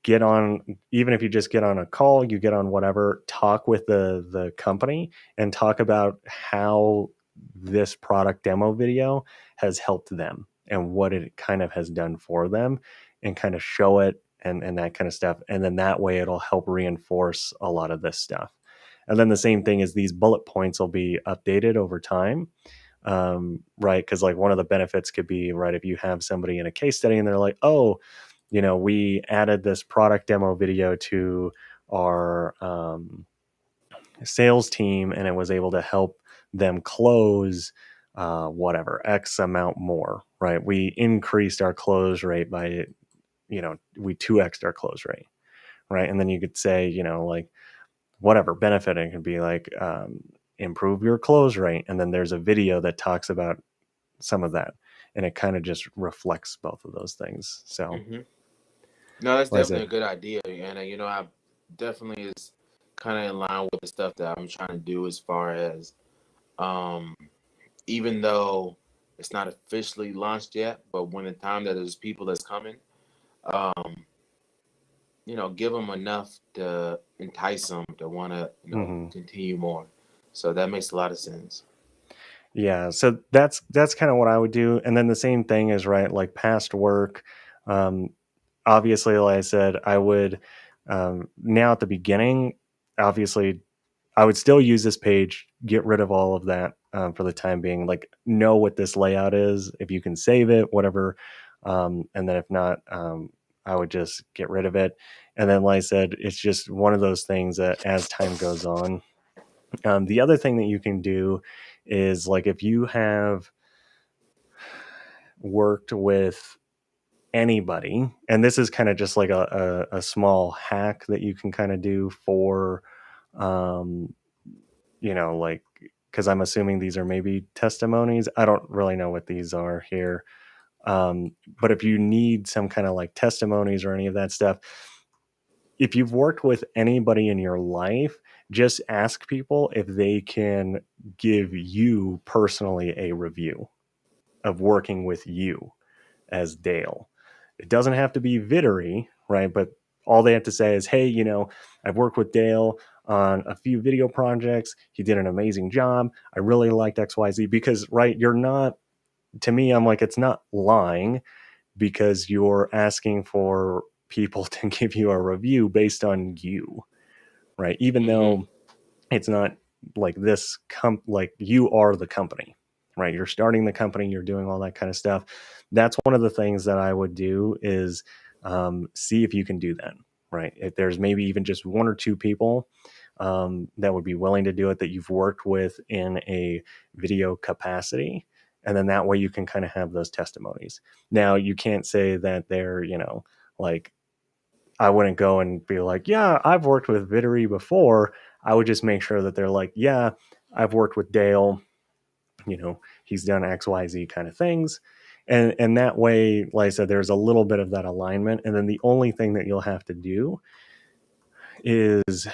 get on, even if you just get on a call, you get on whatever, talk with the company and talk about how this product demo video has helped them and what it kind of has done for them, and kind of show it, and that kind of stuff. And then that way it'll help reinforce a lot of this stuff. And then the same thing is these bullet points will be updated over time. Right. Because like one of the benefits could be, right, if you have somebody in a case study and they're like, oh, we added this product demo video to our sales team and it was able to help them close whatever X amount more, right? We increased our close rate by, we 2x'd our close rate, right? And then you could say, like whatever benefiting could be like, improve your close rate. And then there's a video that talks about some of that. And it kind of just reflects both of those things. So, Hmm. No, that's like I definitely said, a good idea, and I definitely is kind of in line with the stuff that I'm trying to do as far as um, even though it's not officially launched yet, but when the time that there's people that's coming, um, give them enough to entice them to want to, mhm. continue more. So that makes a lot of sense. Yeah, so that's kind of what I would do. And then the same thing is, right, like past work. Um, Obviously, like I said, I would, now at the beginning, obviously, I would still use this page, get rid of all of that, for the time being. Like, know what this layout is, if you can save it, whatever. And then if not, I would just get rid of it. And then, like I said, it's just one of those things that as time goes on. The other thing that you can do is like if you have worked with anybody, and this is kind of just like a small hack that you can kind of do for, um, like, because I'm assuming these are maybe testimonies. I don't really know what these are here. But if you need some kind of like testimonies or any of that stuff, if you've worked with anybody in your life, just ask people if they can give you personally a review of working with you as Dale. It doesn't have to be Vittery, right? But all they have to say is, hey, I've worked with Dale on a few video projects. He did an amazing job. I really liked XYZ because, right, you're not, to me, I'm like, it's not lying because you're asking for people to give you a review based on you, right? Even Hmm. though it's not like this like you are the company, right? You're starting the company, you're doing all that kind of stuff. That's one of the things that I would do is, see if you can do that, right? If there's maybe even just one or two people, that would be willing to do it that you've worked with in a video capacity, and then that way you can kind of have those testimonies. Now you can't say that they're, like, I wouldn't go and be like, yeah, I've worked with Vittery before. I would just make sure that they're like, yeah, I've worked with Dale. He's done XYZ kind of things. And that way, like I said, there's a little bit of that alignment. And then the only thing that you'll have to do is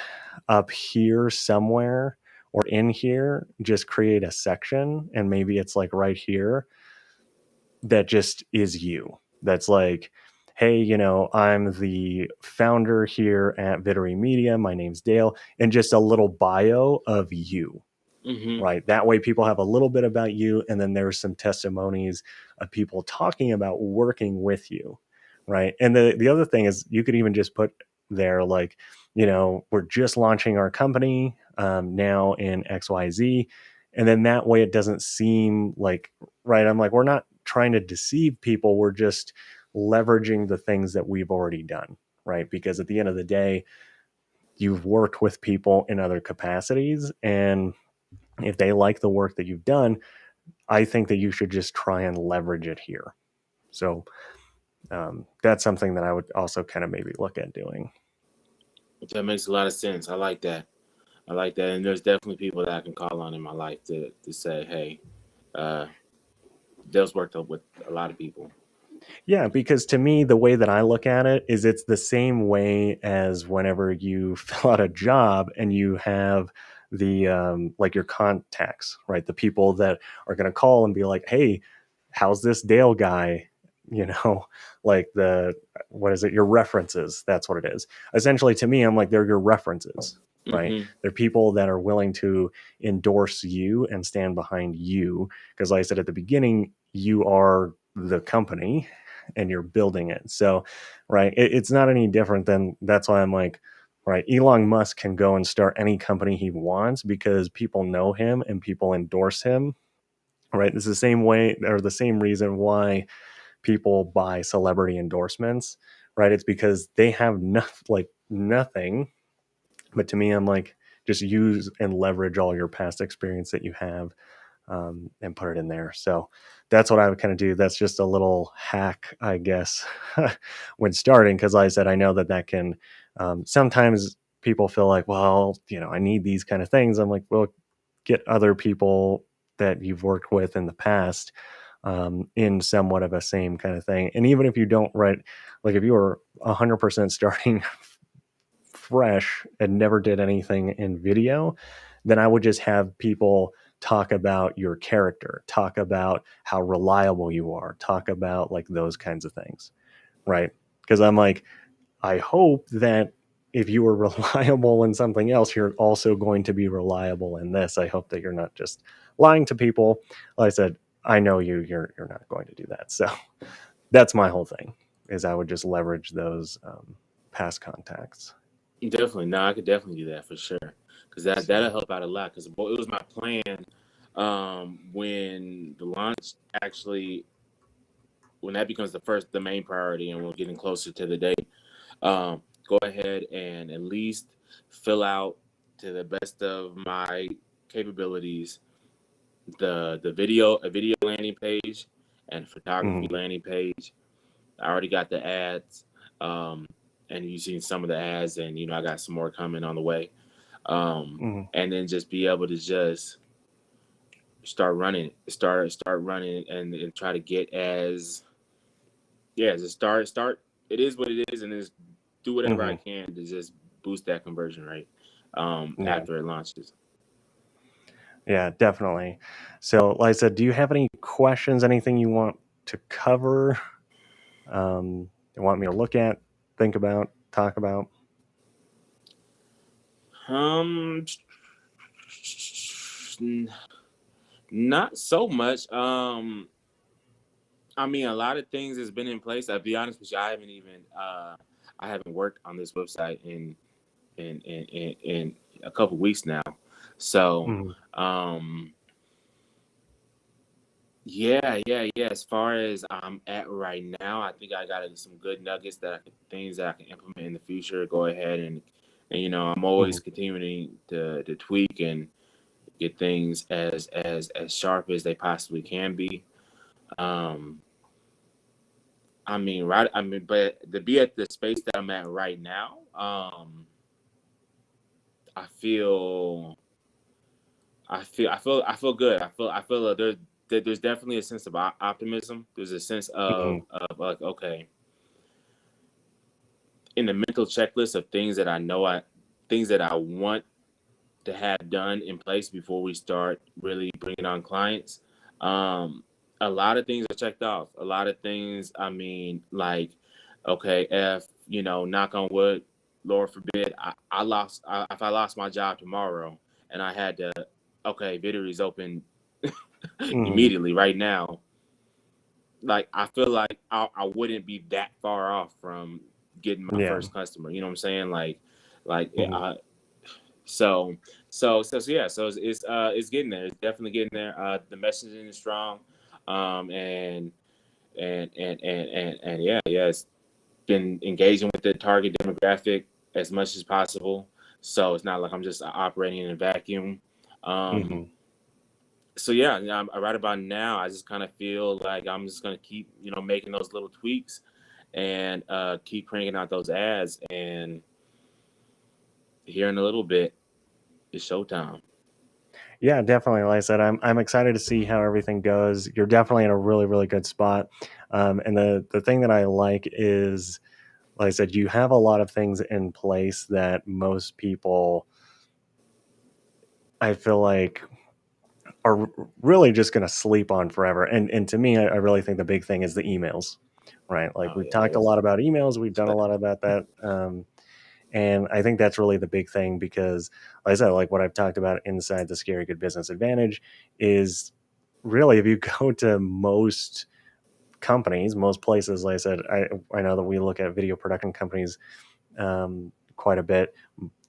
up here somewhere or in here, just create a section. And maybe it's like right here that just is you. That's like, hey, I'm the founder here at Vittery Media. My name's Dale. And just a little bio of you, Hmm. right? That way people have a little bit about you. And then there's some testimonies of people talking about working with you, right? And the other thing is you could even just put there, like, we're just launching our company, now in XYZ. And then that way it doesn't seem like, right? I'm like, we're not trying to deceive people. We're just leveraging the things that we've already done, right? Because at the end of the day, you've worked with people in other capacities. And if they like the work that you've done, I think that you should just try and leverage it here. So, that's something that I would also kind of maybe look at doing. That makes a lot of sense. I like that. I like that, and there's definitely people that I can call on in my life to say, hey, uh, Dale's worked up with a lot of people. Yeah, because to me, the way that I look at it is it's the same way as whenever you fill out a job and you have the, like your contacts, right? The people that are going to call and be like, hey, how's this Dale guy? You know, like what is it? Your references. That's what it is. Essentially, to me, I'm like, they're your references, right? Hmm. They're people that are willing to endorse you and stand behind you. Because, like I said at the beginning, you are the company, and you're building it. So, right, it's not any different than, that's why I'm like, right, Elon Musk can go and start any company he wants because people know him and people endorse him. Right. It's the same way, or the same reason why people buy celebrity endorsements. Right. It's because they have nothing. But to me, I'm like, just use and leverage all your past experience that you have, and put it in there. So that's what I would kind of do. That's just a little hack, I guess, when starting. Because like I said, I know that can, sometimes people feel like, well, I need these kind of things. I'm like, well, get other people that you've worked with in the past, in somewhat of a same kind of thing. And even if you don't write, like if you were 100% starting fresh and never did anything in video, then I would just have people talk about your character, talk about how reliable you are, talk about like those kinds of things, right? Because I'm like, I hope that if you were reliable in something else, you're also going to be reliable in this. I hope that you're not just lying to people. Like I said, I know you're not going to do that. So that's my whole thing, is I would just leverage those, past contacts. Definitely, no, I could definitely do that for sure, because that'll So, help out a lot. Because it was my plan, when the launch actually, when that becomes the main priority, and we're getting closer to the date. Go ahead and at least fill out, to the best of my capabilities, the video a video landing page and photography mhm, landing page. I already got the ads, um, and you've seen some of the ads, and I got some more coming on the way. mhm, And then just be able to just start running, and try to get as, yeah, just start. It is what it is, and just do whatever I mhm. can to just boost that conversion rate, Yeah, after it launches. yeah, definitely. So, like I said, do you have any questions? Anything you want to cover? You want me to look at, think about, talk about? Um, Not so much. I mean, a lot of things has been in place. I'll be honest with you, I haven't worked on this website in a couple weeks now. So, Mhm, um, yeah. As far as I'm at right now, I think I got some good nuggets, things that I can implement in the future. Go ahead and I'm always mhm, continuing to tweak and get things as sharp as they possibly can be. Um, I mean, right? I mean, but to be at the space that I'm at right now, I feel, I feel good. I feel there's definitely a sense of optimism. There's a sense mhm, of like, okay, in the mental checklist of things that I want to have done in place before we start really bringing on clients. Um, a lot of things are checked off. A lot of things, I mean, like, okay, if, knock on wood, Lord forbid, if I lost my job tomorrow and I had to, okay, Vidder is open mhm. immediately right now. Like, I feel like I wouldn't be that far off from getting my Yeah, first customer. You know what I'm saying? Like, mhm, so so yeah, so it's getting there. It's definitely getting there. The messaging is strong, and yeah, it's been engaging with the target demographic as much as possible. So it's not like I'm just operating in a vacuum. Um, mhm. so yeah, right about now, I just kind of feel like I'm just gonna keep making those little tweaks, and keep cranking out those ads, and here in a little bit, it's showtime. Yeah, definitely. Like I said, I'm excited to see how everything goes. You're definitely in a really, really good spot. And the thing that I like is, like I said, you have a lot of things in place that most people, I feel like, are really just going to sleep on forever. And to me, I really think the big thing is the emails, right? Like Oh we've yeah, talked a lot about emails, we've done a yeah. lot about that. And I think that's really the big thing because, like I said, like what I've talked about inside the Scary Good Business Advantage is really, if you go to most companies, most places, like I said, I know that we look at video production companies quite a bit.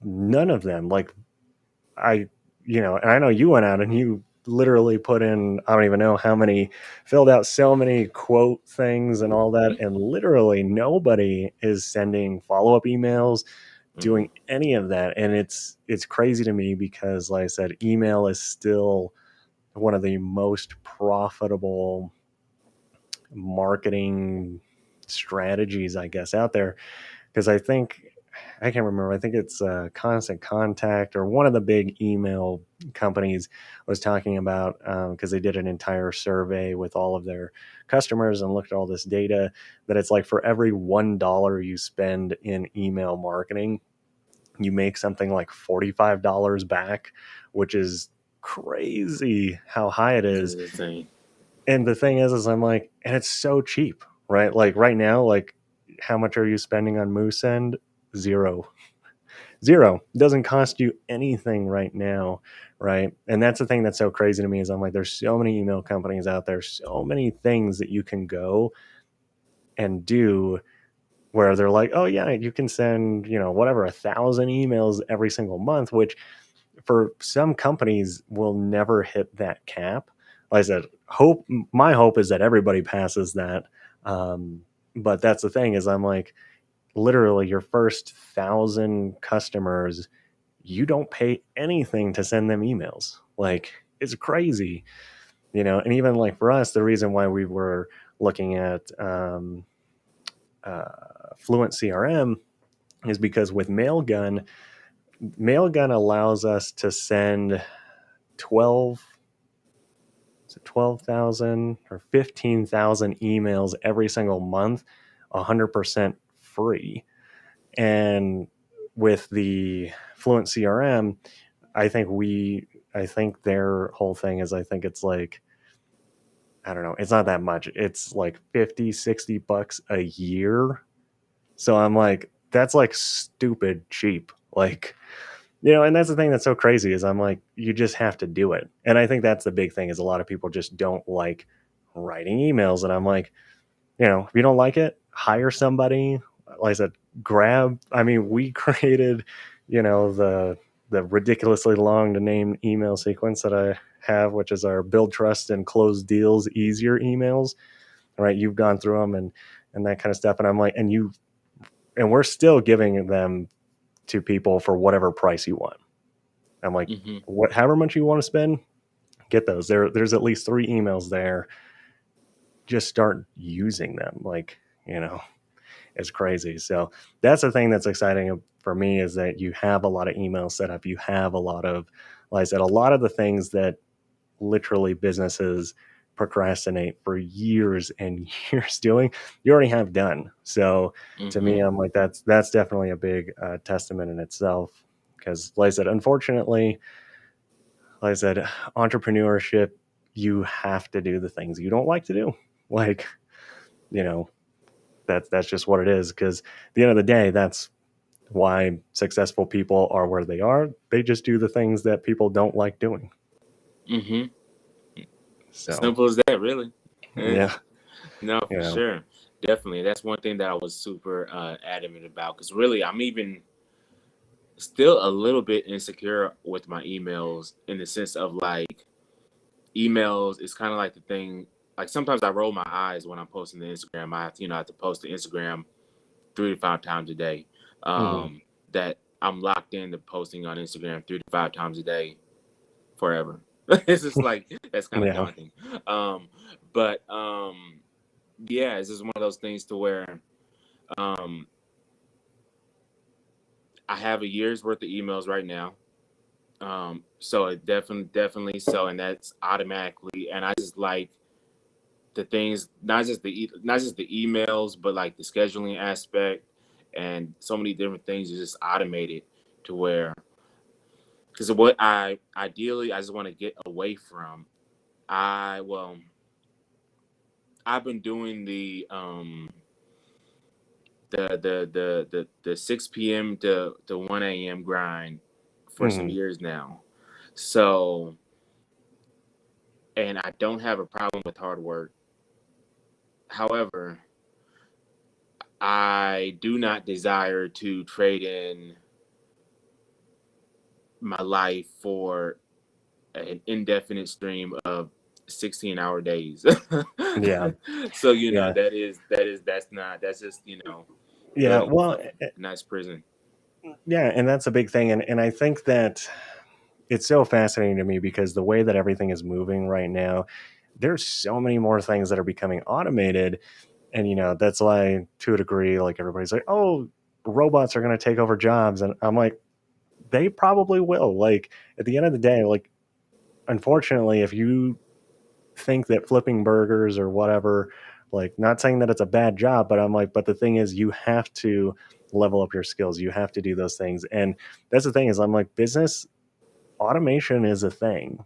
None of them, like I, and I know you went out and you literally put in, I don't even know how many, filled out so many quote things and all that. And literally nobody is sending follow up emails, Mm-hmm. doing any of that. And it's crazy to me because, like I said, email is still one of the most profitable marketing strategies, I guess, out there. Because I can't remember. I think it's Constant Contact or one of the big email companies was talking about, because they did an entire survey with all of their customers and looked at all this data, that it's like for every $1 you spend in email marketing, you make something like $45 back, which is crazy how high it This is. is insane. And the thing is I'm like, and it's so cheap, right? Like right now, like how much are you spending on Moose End? Zero. Zero. It doesn't cost you anything right now, right? And that's the thing that's so crazy to me is I'm like, there's so many email companies out there, so many things that you can go and do where they're like, oh yeah, you can send, whatever, 1,000 emails every single month, which for some companies will never hit that cap. Like I said, my hope is that everybody passes that. But that's the thing is I'm like, literally your first 1,000 customers, you don't pay anything to send them emails. Like it's crazy, and even like for us, the reason why we were looking at uh, Fluent CRM is because with Mailgun allows us to send 12 12,000 or 15,000 emails every single month, 100% free. And with the Fluent CRM, I think I think their whole thing is, I think it's like, I don't know, it's not that much. It's like 50, $60 a year. So I'm like, that's like stupid cheap. Like, and that's the thing that's so crazy is I'm like, you just have to do it. And I think that's the big thing is a lot of people just don't like writing emails. And I'm like, if you don't like it, hire somebody. Like I said, I mean, we created, the ridiculously long to name email sequence that I have, which is our build trust and close deals easier emails. Right. You've gone through them and that kind of stuff. And I'm like, and we're still giving them to people for whatever price you want. I'm like, Mm-hmm. however much you want to spend, get those. There's at least 3 emails there. Just start using them. Like, it's crazy. So that's the thing that's exciting for me is that you have a lot of emails set up. You have a lot of, like I said, a lot of the things that literally businesses procrastinate for years and years doing, you already have done. So to me, Mm-hmm. I'm like, that's definitely a big testament in itself. Because, like I said, unfortunately, like I said, entrepreneurship, you have to do the things you don't like to do. Like, you know, that's just what it is. Because at the end of the day, that's why successful people are where they are. They just do the things that people don't like doing. Mm-hmm. So, Simple as that, really. Yeah. yeah, No, you for know, sure. Definitely. That's one thing that I was super adamant about because really, I'm even still a little bit insecure with my emails in the sense of like emails is kind of like the thing. Like sometimes I roll my eyes when I'm posting to Instagram. I have to post to Instagram 3 to 5 times a day. hmm That I'm locked into posting on Instagram 3 to 5 times a day forever. It's just like that's kind of yeah, daunting. Um, but yeah, it's just one of those things to where um, I have a year's worth of emails right now. So it definitely so, and that's automatically, and I just like the things, not just the emails, but like the scheduling aspect, and so many different things are just automated to where, because what I ideally I just want to get away from. Well, I've been doing the 6 p.m. to 1 a.m. grind for some hmm years now. So, and I don't have a problem with hard work. However, I do not desire to trade in my life for an indefinite stream of 16-hour days. Yeah, So you know yeah, that's just yeah. the Well, nice prison. yeah, and that's a big thing, and I think that it's so fascinating to me because the way that everything is moving right now, there's so many more things that are becoming automated, and that's why, to a degree, like everybody's like, oh, robots are going to take over jobs, and I'm like, they probably will. Like at the end of the day, like unfortunately, if you think that flipping burgers or whatever, like not saying that it's a bad job, but I'm like, but the thing is, you have to level up your skills. You have to do those things, and that's the thing is, I'm like, business automation is a thing,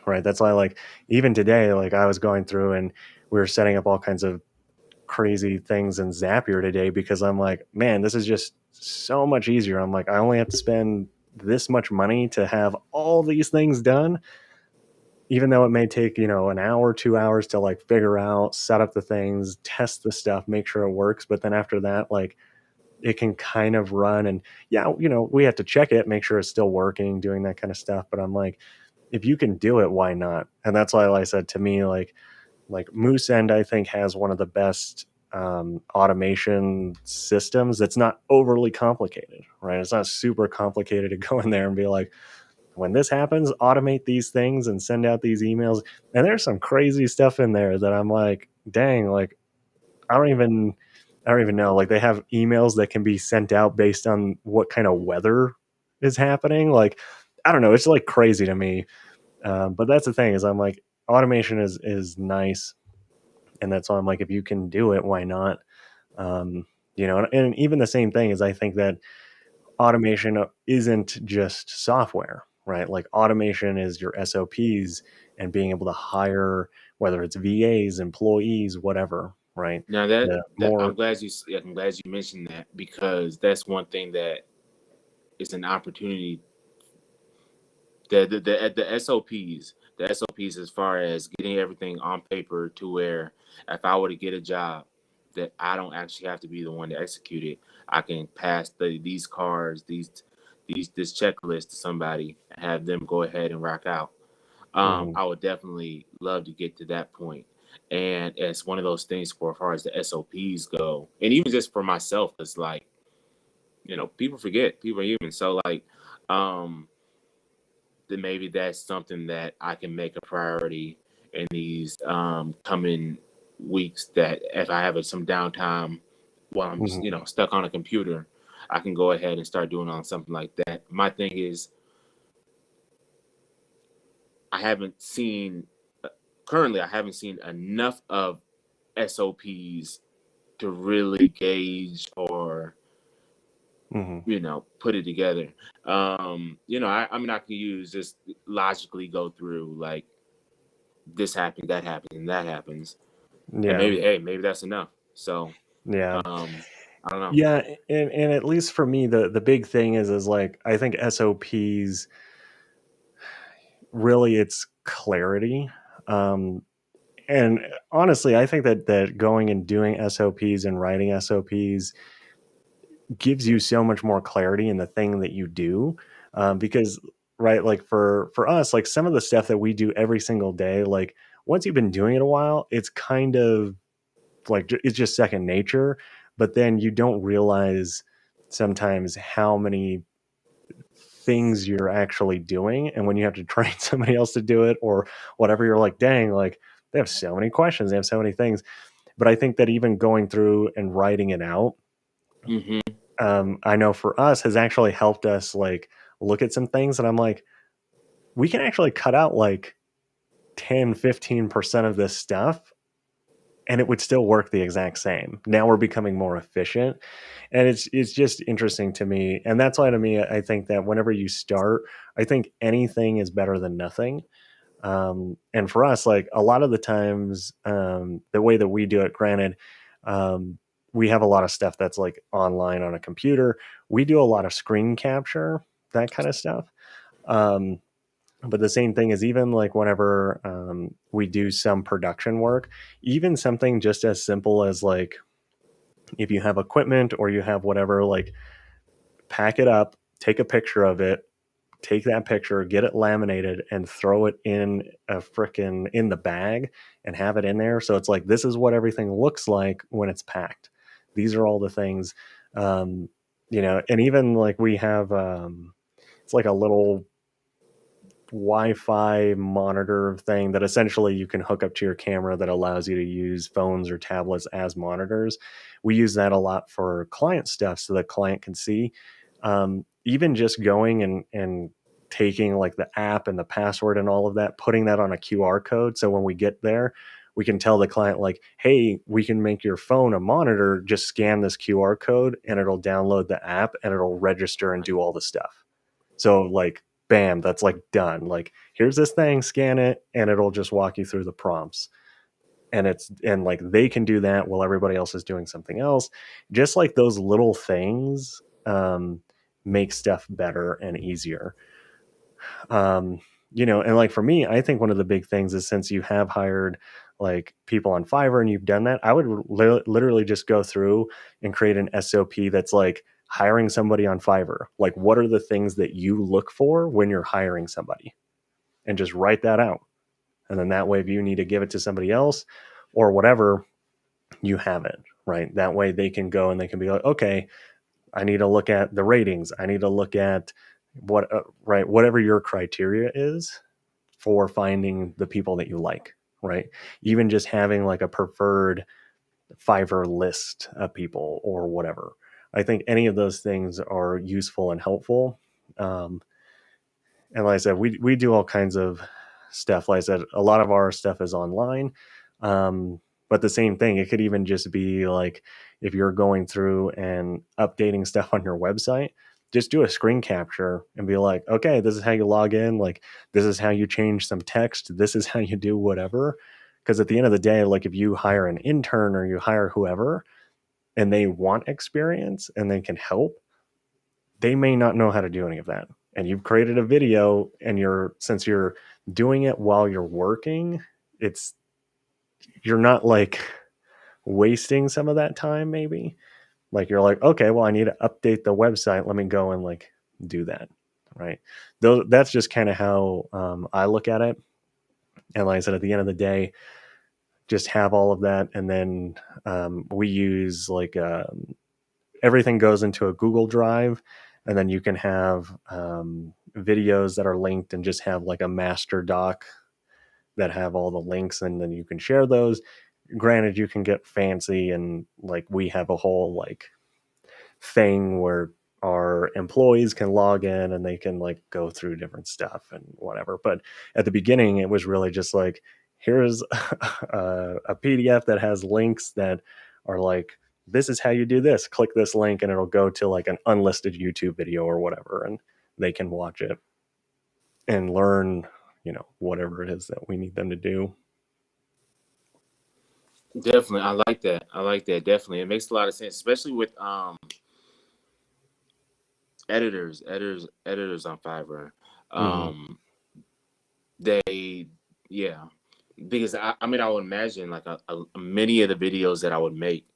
right? That's why, like, even today, like I was going through and we were setting up all kinds of crazy things in Zapier today because I'm like, man, this is just so much easier. I'm like, I only have to spend this much money to have all these things done, even though it may take, an hour, 2 hours to like figure out, set up the things, test the stuff, make sure it works. But then after that, like it can kind of run and yeah, we have to check it, make sure it's still working, doing that kind of stuff. But I'm like, if you can do it, why not? And that's why I said to me, like Moose End, I think has one of the best automation systems that's not overly complicated, right? It's not super complicated to go in there and be like, when this happens, automate these things and send out these emails. And there's some crazy stuff in there that I'm like, dang, like I don't even I don't even know. Like they have emails that can be sent out based on what kind of weather is happening. Like I don't know. It's like crazy to me. But that's the thing is I'm like automation is nice, and that's why I'm like if you can do it, why not? And even the same thing is I think that automation isn't just software, right? Like automation is your SOPs and being able to hire, whether it's VAs, employees, whatever, right? Now that The that more, I'm glad you mentioned that because that's one thing that is an opportunity. The SOPs as far as getting everything on paper to where if I were to get a job, that I don't actually have to be the one to execute it. I can pass these cards, this checklist to somebody and have them go ahead and rock out. mhm, I would definitely love to get to that point. And it's one of those things for as far as the SOPs go, and even just for myself, it's like, people forget, people are human. So like, then maybe that's something that I can make a priority in these coming weeks. That if I have some downtime while I'm mhm, stuck on a computer, I can go ahead and start doing on something like that. My thing is, I haven't seen currently. I haven't seen enough of SOPs to really gauge or mhm. put it together. I mean, I can use just logically go through like this happens, that happens, and that happens, and Yeah, maybe that's enough. So yeah, I don't know. yeah. And at least for me, the big thing is like I think SOPs really it's clarity. Um, and honestly, I think that going and doing SOPs and writing SOPs gives you so much more clarity in the thing that you do, because right, like for us, like some of the stuff that we do every single day, like once you've been doing it a while, it's kind of like it's just second nature, but then you don't realize sometimes how many things you're actually doing, and when you have to train somebody else to do it or whatever, you're like, dang, like they have so many questions, they have so many things. But I think that even going through and writing it out, Hmm. I know for us has actually helped us like look at some things and I'm like, we can actually cut out like 10-15% of this stuff and it would still work the exact same. Now we're becoming more efficient. And it's just interesting to me. And that's why to me, I think that whenever you start, I think anything is better than nothing. And for us, like a lot of the times, the way that we do it, granted, um, we have a lot of stuff that's like online on a computer. We do a lot of screen capture, that kind of stuff. Um, But the same thing is, even like whenever we do some production work, even something just as simple as like if you have equipment or you have whatever, like pack it up, take a picture of it, take that picture, get it laminated, and throw it in a frickin' in the bag and have it in there. So it's like, this is what everything looks like when it's packed. These are all the things, um, and even like we have, it's like a little Wi-Fi monitor thing that essentially you can hook up to your camera that allows you to use phones or tablets as monitors. We use that a lot for client stuff so the client can see. Even just going and taking like the app and the password and all of that, putting that on a QR code. So when we get there, we can tell the client like, hey, we can make your phone a monitor. Just scan this QR code and it'll download the app and it'll register and do all the stuff. So like, bam, that's like done. Like, here's this thing, scan it, and it'll just walk you through the prompts. And like they can do that while everybody else is doing something else. Just like those little things make stuff better and easier. um and like for me, I think one of the big things is, since you have hired like people on Fiverr and you've done that, I would literally just go through and create an SOP that's like hiring somebody on Fiverr. Like, what are the things that you look for when you're hiring somebody, and just write that out. And then that way, if you need to give it to somebody else or whatever, you have it, right? That way they can go and they can be like, okay, I need to look at the ratings, I need to look at right, whatever your criteria is for finding the people that you like, right? Even just having like a preferred Fiverr list of people or whatever. I think any of those things are useful and helpful. Um, and like I said, we do all kinds of stuff. Like I said, a lot of our stuff is online. But the same thing, it could even just be like, if you're going through and updating stuff on your website, just do a screen capture and be like, okay, this is how you log in. Like, this is how you change some text. This is how you do whatever. Because at the end of the day, like if you hire an intern or you hire whoever and they want experience and they can help, they may not know how to do any of that. And you've created a video, and since you're doing it while you're working, it's you're not like wasting some of that time. Maybe like you're like, okay, well, I need to update the website, let me go and like do that, right? Though that's just kind of how I look at it. And like I said, at the end of the day, just have all of that. And then we use like everything goes into a Google Drive, and then you can have videos that are linked and just have like a master doc that have all the links, and then you can share those. Granted, you can get fancy, and like we have a whole like thing where our employees can log in and they can like go through different stuff and whatever. But at the beginning, it was really just like, here's a PDF that has links that are like, this is how you do this. Click this link and it'll go to like an unlisted YouTube video or whatever, and they can watch it and learn, whatever it is that we need them to do. Definitely, I like that. I like that. Definitely, it makes a lot of sense, especially with editors on Fiverr. Mm-hmm. Um, they, yeah, because I mean, I would imagine like many of the videos that I would make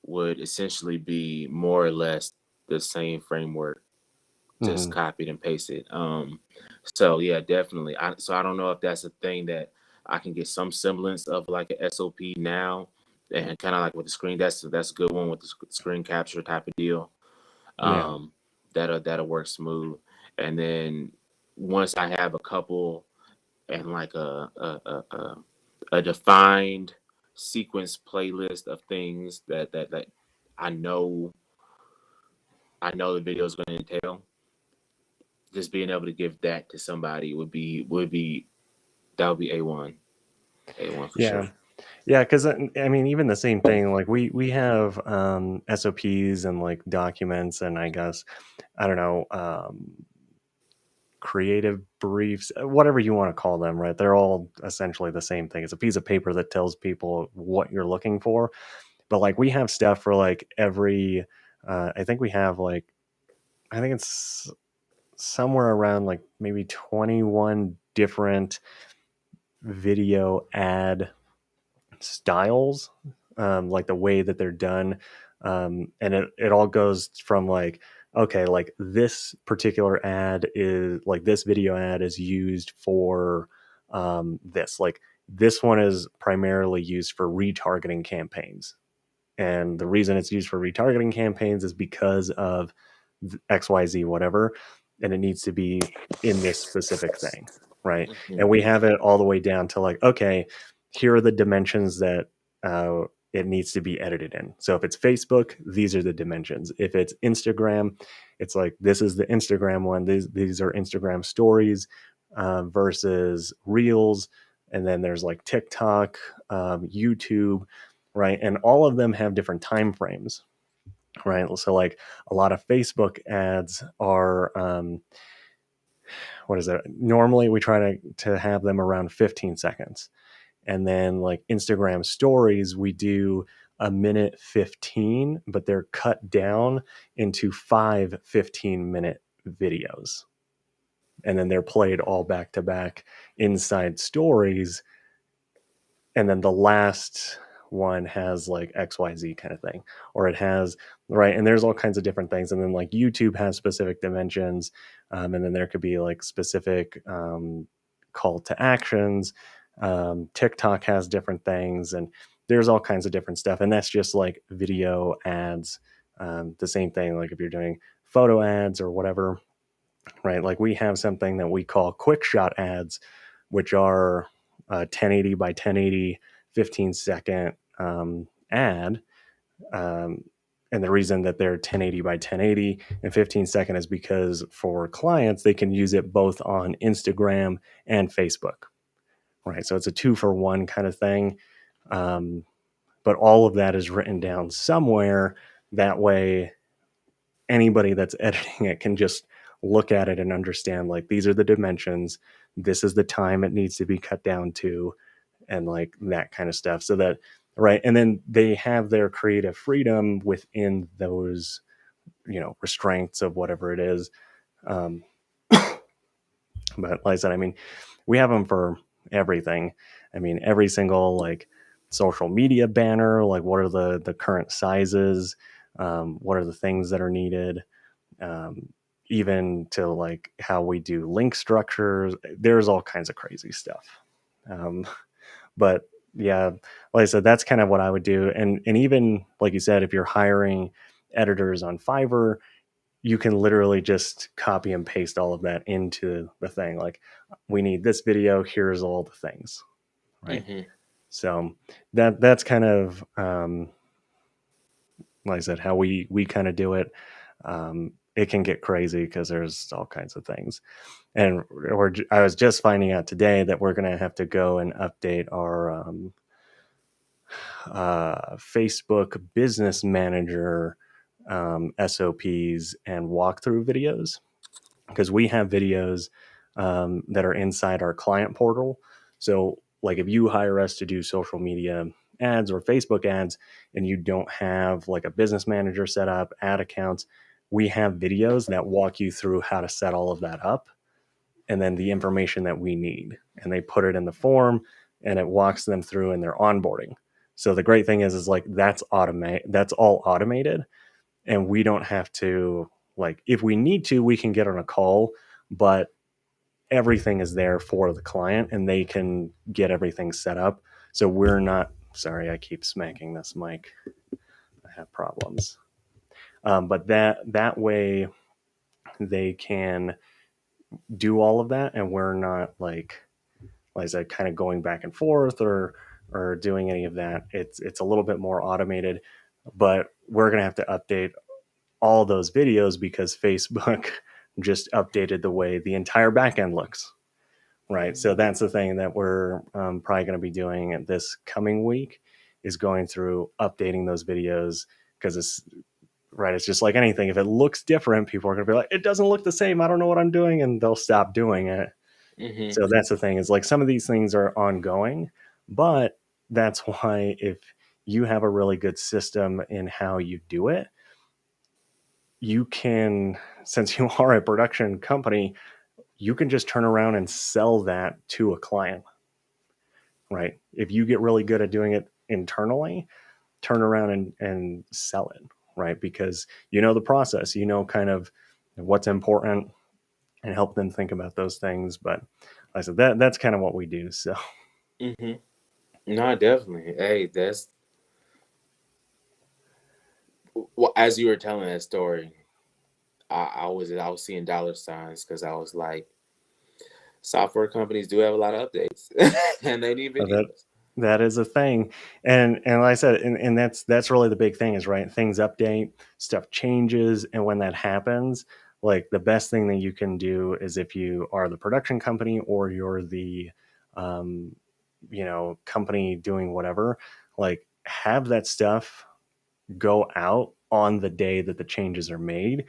would essentially be more or less the same framework, just Mm-hmm. copied and pasted. So yeah, definitely. So I don't know if that's a thing that I can get some semblance of like an SOP now, and kind of like with the screen. That's a good one with the screen capture type of deal. Yeah. Um, that'll work smooth. And then once I have a couple and like a defined sequence playlist of things that I know the video is going to entail, just being able to give that to somebody would be that would be A1 for Yeah. sure. Yeah, because I mean, even the same thing. Like we have SOPs and like documents, and I guess I don't know, creative briefs, whatever you want to call them. Right? They're all essentially the same thing. It's a piece of paper that tells people what you're looking for. But like we have stuff for like every. I think we have like, I think it's somewhere around like maybe 21 different video ad styles, like the way that they're done. And it all goes from like, okay, like this particular ad is like this video ad is used for this. Like this one is primarily used for retargeting campaigns. And the reason it's used for retargeting campaigns is because of XYZ, whatever. And it needs to be in this specific thing. Right. And we have it all the way down to like, okay, here are the dimensions that it needs to be edited in. So if it's Facebook, these are the dimensions. If it's Instagram, it's like this is the Instagram one. These are Instagram stories versus Reels, and then there's like TikTok, YouTube, right? And all of them have different time frames, right? So like a lot of Facebook ads are what is it? Normally we try to have them around 15 seconds. And then like Instagram stories, we do a minute 15, but they're cut down into 5 15-minute videos. And then they're played all back to back inside stories. And then the last one has like XYZ kind of thing, or it has, right. And there's all kinds of different things. And then like YouTube has specific dimensions. And then there could be like specific call to actions. TikTok has different things, and there's all kinds of different stuff. And that's just like video ads. The same thing, like if you're doing photo ads or whatever, right? Like we have something that we call quick shot ads, which are 1080 by 1080, 15-second ad. Um, and the reason that they're 1080 by 1080 and 15-second is because for clients, they can use it both on Instagram and Facebook, right? So it's a 2-for-1 kind of thing. But all of that is written down somewhere. That way, anybody that's editing it can just look at it and understand like these are the dimensions, this is the time it needs to be cut down to, and like that kind of stuff. So that, right, and then they have their creative freedom within those, restraints of whatever it is. um, but like I said, I mean, we have them for everything. I mean, every single like social media banner, like what are the current sizes, what are the things that are needed, um, even to like how we do link structures. There's all kinds of crazy stuff. Um, but yeah, like I said, that's kind of what I would do. And even like you said, if you're hiring editors on Fiverr, you can literally just copy and paste all of that into the thing. Like, we need this video. Here's all the things, right? Mm-hmm. So that's kind of like I said, how we kind of do it. It can get crazy because there's all kinds of things. And I was just finding out today that we're going to have to go and update our Facebook Business Manager SOPs and walkthrough videos, because we have videos that are inside our client portal. So, like, if you hire us to do social media ads or Facebook ads and you don't have like a business manager set up, ad accounts, we have videos that walk you through how to set all of that up, and then the information that we need. And they put it in the form and it walks them through in their onboarding. So the great thing is like that's all automated, and we don't have to, like, if we need to, we can get on a call, but everything is there for the client and they can get everything set up. So we're not, sorry, I keep smacking this mic. I have problems. But that way they can do all of that, and we're not like I said, kind of going back and forth or doing any of that. It's a little bit more automated, but we're gonna have to update all those videos because Facebook just updated the way the entire backend looks. Right. So that's the thing that we're probably going to be doing this coming week, is going through updating those videos, because it's right. It's just like anything. If it looks different, people are going to be like, it doesn't look the same. I don't know what I'm doing. And they'll stop doing it. Mm-hmm. So that's the thing, is like some of these things are ongoing, but that's why if you have a really good system in how you do it, you can, since you are a production company, you can just turn around and sell that to a client, right? If you get really good at doing it internally, turn around and sell it, right? Because you know the process, you know kind of what's important, and help them think about those things. But like I said, that's kind of what we do. So Hmm. No, definitely. Hey, that's well, as you were telling that story, I was seeing dollar signs because I was like, software companies do have a lot of updates, and they need that videos. that is a thing. And like I said, and that's really the big thing is, right, things update, stuff changes, and when that happens, like the best thing that you can do is, if you are the production company or you're the um, company doing whatever, like have that stuff go out on the day that the changes are made,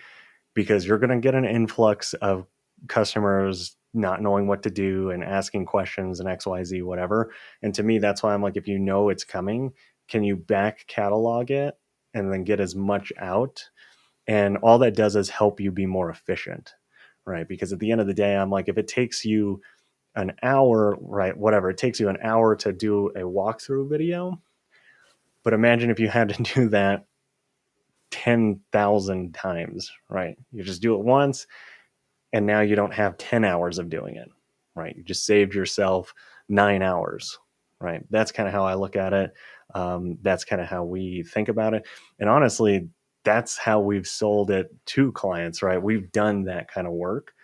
because you're going to get an influx of customers not knowing what to do and asking questions and XYZ, whatever. And to me, that's why I'm like, if you know it's coming, can you back catalog it and then get as much out? And all that does is help you be more efficient, right? Because at the end of the day, I'm like, if it takes you an hour, right, whatever, it takes you an hour to do a walkthrough video. But imagine if you had to do that 10,000 times, right? You just do it once, and now you don't have 10 hours of doing it, right? You just saved yourself 9 hours, right? That's kind of how I look at it. That's kind of how we think about it. And honestly, that's how we've sold it to clients, right? We've done that kind of work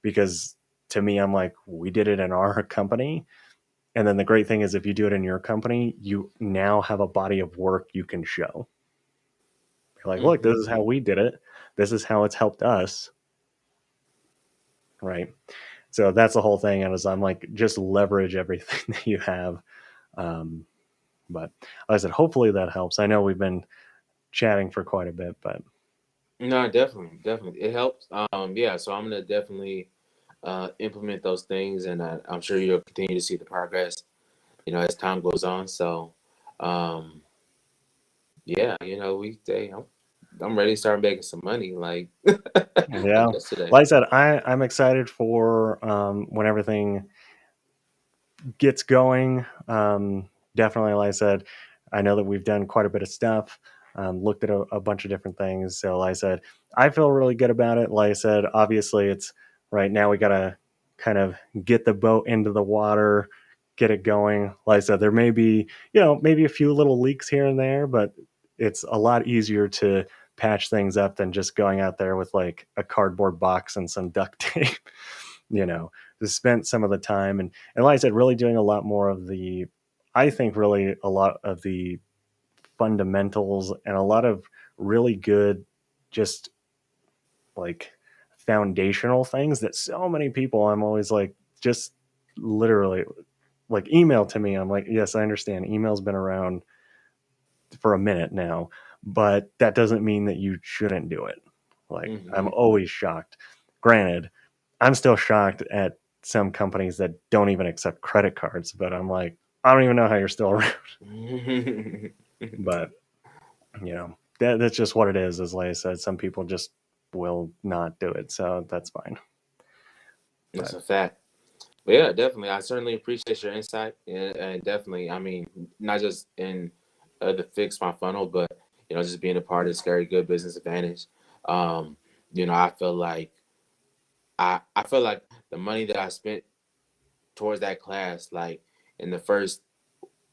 because, to me, I'm like, we did it in our company. And then the great thing is, if you do it in your company, you now have a body of work you can show. You're like, look, Hmm. this is how we did it. This is how it's helped us, right? So that's the whole thing. And as I'm like, just leverage everything that you have. Um, but like I said, hopefully that helps. I know we've been chatting for quite a bit, but No, definitely, definitely, it helps. Yeah, so I'm gonna definitely implement those things, and I'm sure you'll continue to see the progress, as time goes on. So, um, yeah, I'm ready to start making some money, like like yeah, yesterday. like I said, I'm excited for when everything gets going. Definitely, like I said, I know that we've done quite a bit of stuff, looked at a bunch of different things. So, like I said, I feel really good about it. Like I said, obviously, it's right now we got to kind of get the boat into the water, get it going. Like I said, there may be, maybe a few little leaks here and there, but it's a lot easier to patch things up than just going out there with like a cardboard box and some duct tape. you know, just spent some of the time, and like I said, really doing a lot more of the, I think really a lot of the fundamentals, and a lot of really good, just like foundational things that so many people, I'm always like, just literally like, email to me. I'm like, yes, I understand email's been around for a minute now, but that doesn't mean that you shouldn't do it. Like, I'm Hmm. always shocked. Granted, I'm still shocked at some companies that don't even accept credit cards, but I'm like, I don't even know how you're still around. But, that's just what it is. As like I said, some people just will not do it. So that's fine. That's But a fact. But yeah, definitely. I certainly appreciate your insight, and definitely, I mean, not just in to fix my funnel, but just being a part of Scary Good Business Advantage. Um, I feel like I feel like the money that I spent towards that class, like in the first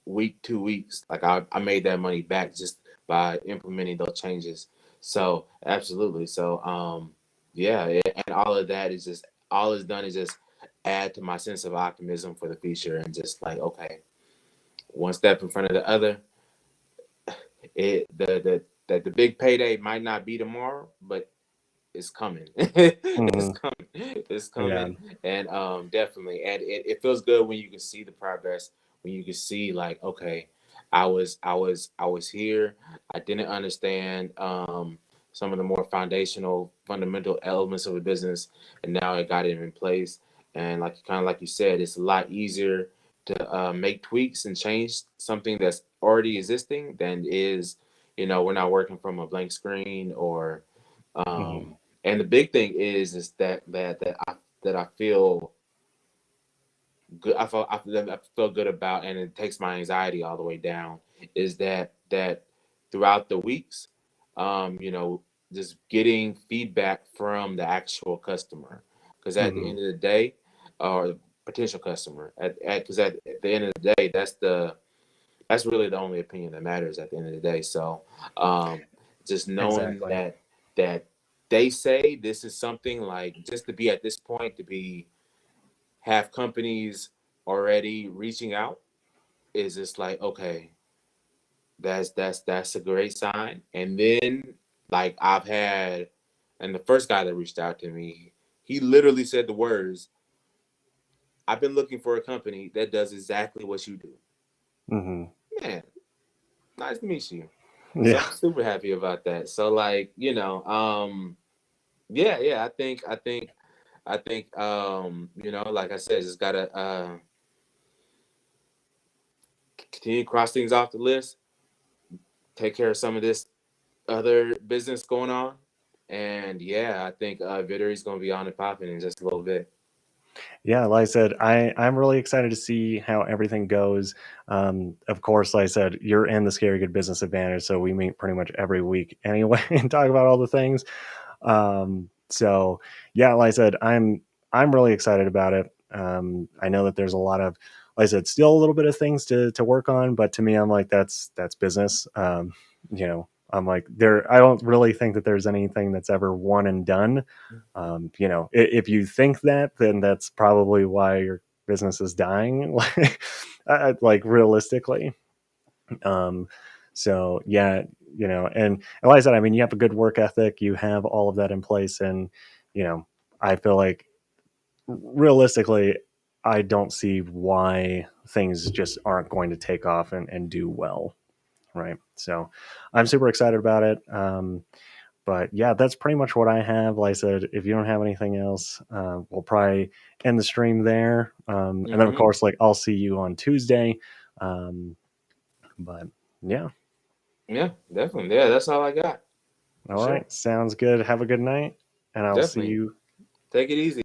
week, 2 weeks, like I made that money back just by implementing those changes. So absolutely. So yeah, and all of that is just all it's done is just add to my sense of optimism for the future, and just like, okay, one step in front of the other. It the big payday might not be tomorrow, but it's coming. It's mhm, coming. It's yeah, coming. And definitely. And it feels good when you can see the progress, when you can see like, okay, I was here. I didn't understand some of the more foundational, fundamental elements of a business, and now I got it in place. And like kind of like you said, it's a lot easier to make tweaks and change something that's already existing than is, we're not working from a blank screen, or Hmm. And the big thing is that I feel good. I feel good about, and it takes my anxiety all the way down. Is that throughout the weeks, you know, just getting feedback from the actual customer, because at the Hmm. end of the day, or potential customer, at the end of the day, that's really the only opinion that matters at the end of the day. So, um, just knowing Exactly. that they say this is something like, just to be at this point, to be have companies already reaching out, is just like, okay, that's a great sign. And then, like, I've had, and the first guy that reached out to me, he literally said the words, "I've been looking for a company that does exactly what you do." Hmm. Man, nice to meet you. So Yeah. I'm super happy about that. So, like, yeah, yeah, like I said, just gotta continue to cross things off the list, take care of some of this other business going on. And yeah, I think Vittery's gonna be on and popping in just a little bit. Yeah, like I said, I'm really excited to see how everything goes. Of course, like I said, you're in the Scary Good Business Advantage, so we meet pretty much every week anyway and talk about all the things. So yeah, like I said, I'm really excited about it. I know that there's a lot of, like I said, still a little bit of things to work on, but to me, I'm like, that's business. I'm like, there, I don't really think that there's anything that's ever one and done. If you think that, then that's probably why your business is dying. Like realistically. Um, so yeah, and like I said, I mean, you have a good work ethic, you have all of that in place, and you know, I feel like realistically, I don't see why things just aren't going to take off and do well, right? So I'm super excited about it. But yeah, that's pretty much what I have. Like I said, if you don't have anything else, we'll probably end the stream there. And then, of Hmm. course, like I'll see you on Tuesday. Um, but yeah, Yeah, definitely. Yeah, that's all I got for all sure. right, sounds good. Have a good night, and I'll see Definitely. you. Take it easy.